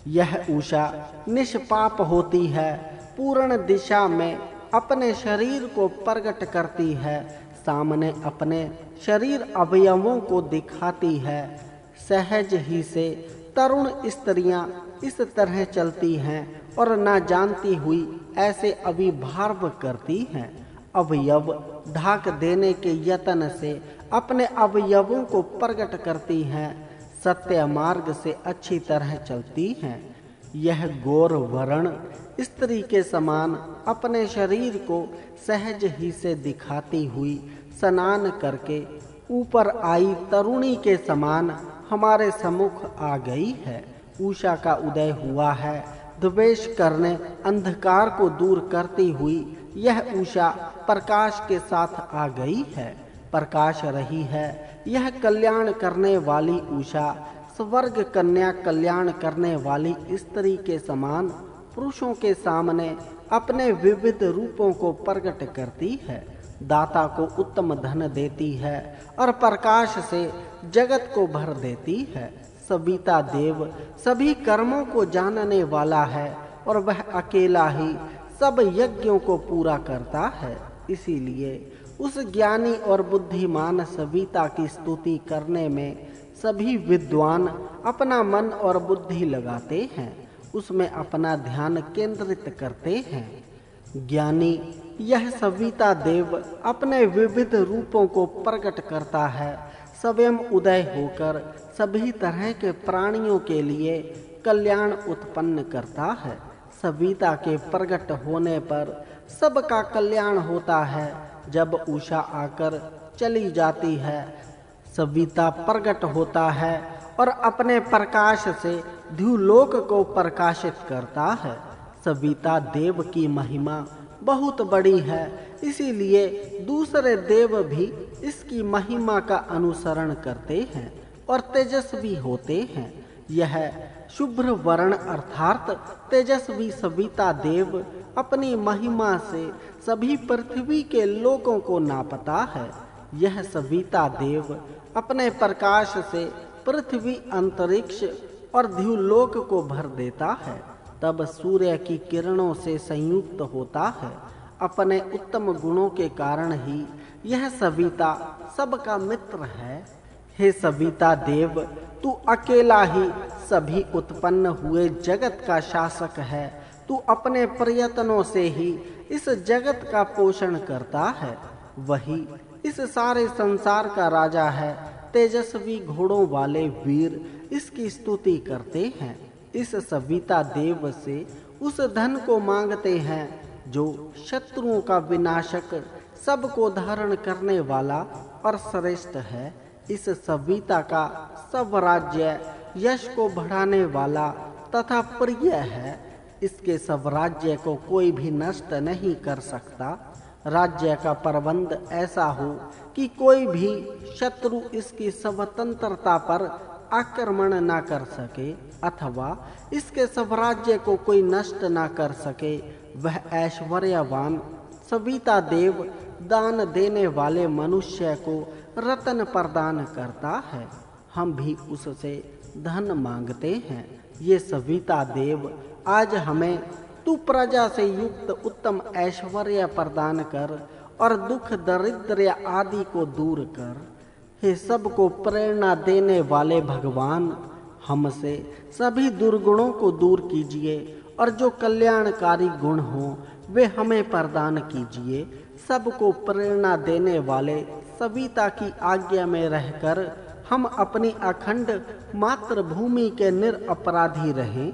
S1: यह उषा निष्पाप होती है, पूर्ण दिशा में अपने शरीर को प्रकट करती है, सामने अपने शरीर अवयवों को दिखाती है। सहज ही से तरुण स्त्रियां इस तरह चलती हैं और ना जानती हुई ऐसे अभिभाव करती हैं। अवयव ढाक देने के यत्न से अपने अवयवों को प्रकट करती हैं, सत्य मार्ग से अच्छी तरह चलती हैं। यह गौर वर्ण स्त्री के समान अपने शरीर को सहज ही से दिखाती हुई स्नान करके ऊपर आई तरुणी के समान हमारे सम्मुख आ गई है। उषा का उदय हुआ है। द्वेष करने अंधकार को दूर करती हुई यह उषा प्रकाश के साथ आ गई है, प्रकाश रही है। यह कल्याण करने वाली उषा स्वर्ग कन्या कल्याण करने वाली स्त्री के समान पुरुषों के सामने अपने विविध रूपों को प्रकट करती है, दाता को उत्तम धन देती है और प्रकाश से जगत को भर देती है। सविता देव सभी कर्मों को जानने वाला है और वह अकेला ही सब यज्ञों को पूरा करता है। इसीलिए उस ज्ञानी और बुद्धिमान सविता की स्तुति करने में सभी विद्वान अपना मन और बुद्धि लगाते हैं, उसमें अपना ध्यान केंद्रित करते हैं। ज्ञानी यह सविता देव अपने विविध रूपों को प्रकट करता है, स्वयं उदय होकर सभी तरह के प्राणियों के लिए कल्याण उत्पन्न करता है। सविता के प्रकट होने पर सबका कल्याण होता है। जब उषा आकर चली जाती है, सविता प्रकट होता है और अपने प्रकाश से द्युलोक को प्रकाशित करता है। सविता देव की महिमा बहुत बड़ी है, इसीलिए दूसरे देव भी इसकी महिमा का अनुसरण करते हैं और तेजस्वी होते हैं। यह शुभ्र वर्ण अर्थात तेजस्वी सविता देव अपनी महिमा से सभी पृथ्वी के लोगों को नापता है। यह सविता देव अपने प्रकाश से पृथ्वी, अंतरिक्ष और द्युलोक को भर देता है। तब सूर्य की किरणों से संयुक्त होता है। अपने उत्तम गुणों के कारण ही यह सविता सबका मित्र है। हे सविता देव, तू अकेला ही सभी उत्पन्न हुए जगत का शासक है। तू अपने प्रयत्नों से ही इस जगत का पोषण करता है। वही इस सारे संसार का राजा है। तेजस्वी घोड़ों वाले वीर इसकी स्तुति करते हैं। इस सविता देव से उस धन को मांगते हैं जो शत्रुओं का विनाशक, सबको धारण करने वाला और श्रेष्ठ है। इस सविता का सब राज्य यश को बढ़ाने वाला तथा प्रिय है। इसके सब राज्य को कोई भी नष्ट नहीं कर सकता। राज्य का प्रबंध ऐसा हो कि कोई भी शत्रु इसकी स्वतंत्रता पर आक्रमण न कर सके अथवा इसके सब राज्य को कोई नष्ट न कर सके। वह ऐश्वर्यवान सविता देव दान देने वाले मनुष्य को रत्न प्रदान करता है। हम भी उससे धन मांगते हैं। ये सविता देव आज हमें तू प्रजा से युक्त उत्तम ऐश्वर्य प्रदान कर और दुख दरिद्र आदि को दूर कर। हे सबको प्रेरणा देने वाले भगवान, हमसे सभी दुर्गुणों को दूर कीजिए और जो कल्याणकारी गुण हो वे हमें प्रदान कीजिए। सबको प्रेरणा देने वाले सविता की आज्ञा में रहकर हम अपनी अखंड मातृभूमि के निरपराधी रहें।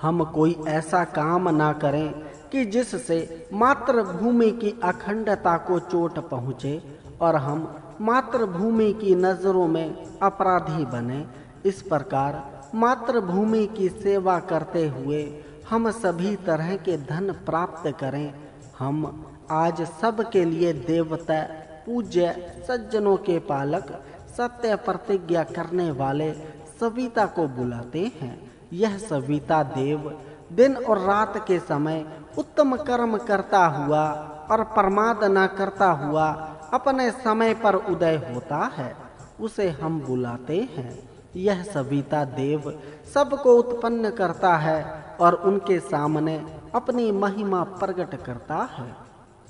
S1: हम कोई ऐसा काम ना करें कि जिससे मातृभूमि की अखंडता को चोट पहुँचे और हम मातृभूमि की नजरों में अपराधी बने। इस प्रकार मातृभूमि की सेवा करते हुए हम सभी तरह के धन प्राप्त करें। हम आज सबके लिए देवता, पूज्य, सज्जनों के पालक, सत्य प्रतिज्ञा करने वाले सविता को बुलाते हैं। यह सविता देव दिन और रात के समय उत्तम कर्म करता हुआ और प्रमाद न करता हुआ अपने समय पर उदय होता है, उसे हम बुलाते हैं। यह सविता देव सबको उत्पन्न करता है और उनके सामने अपनी महिमा प्रकट करता है।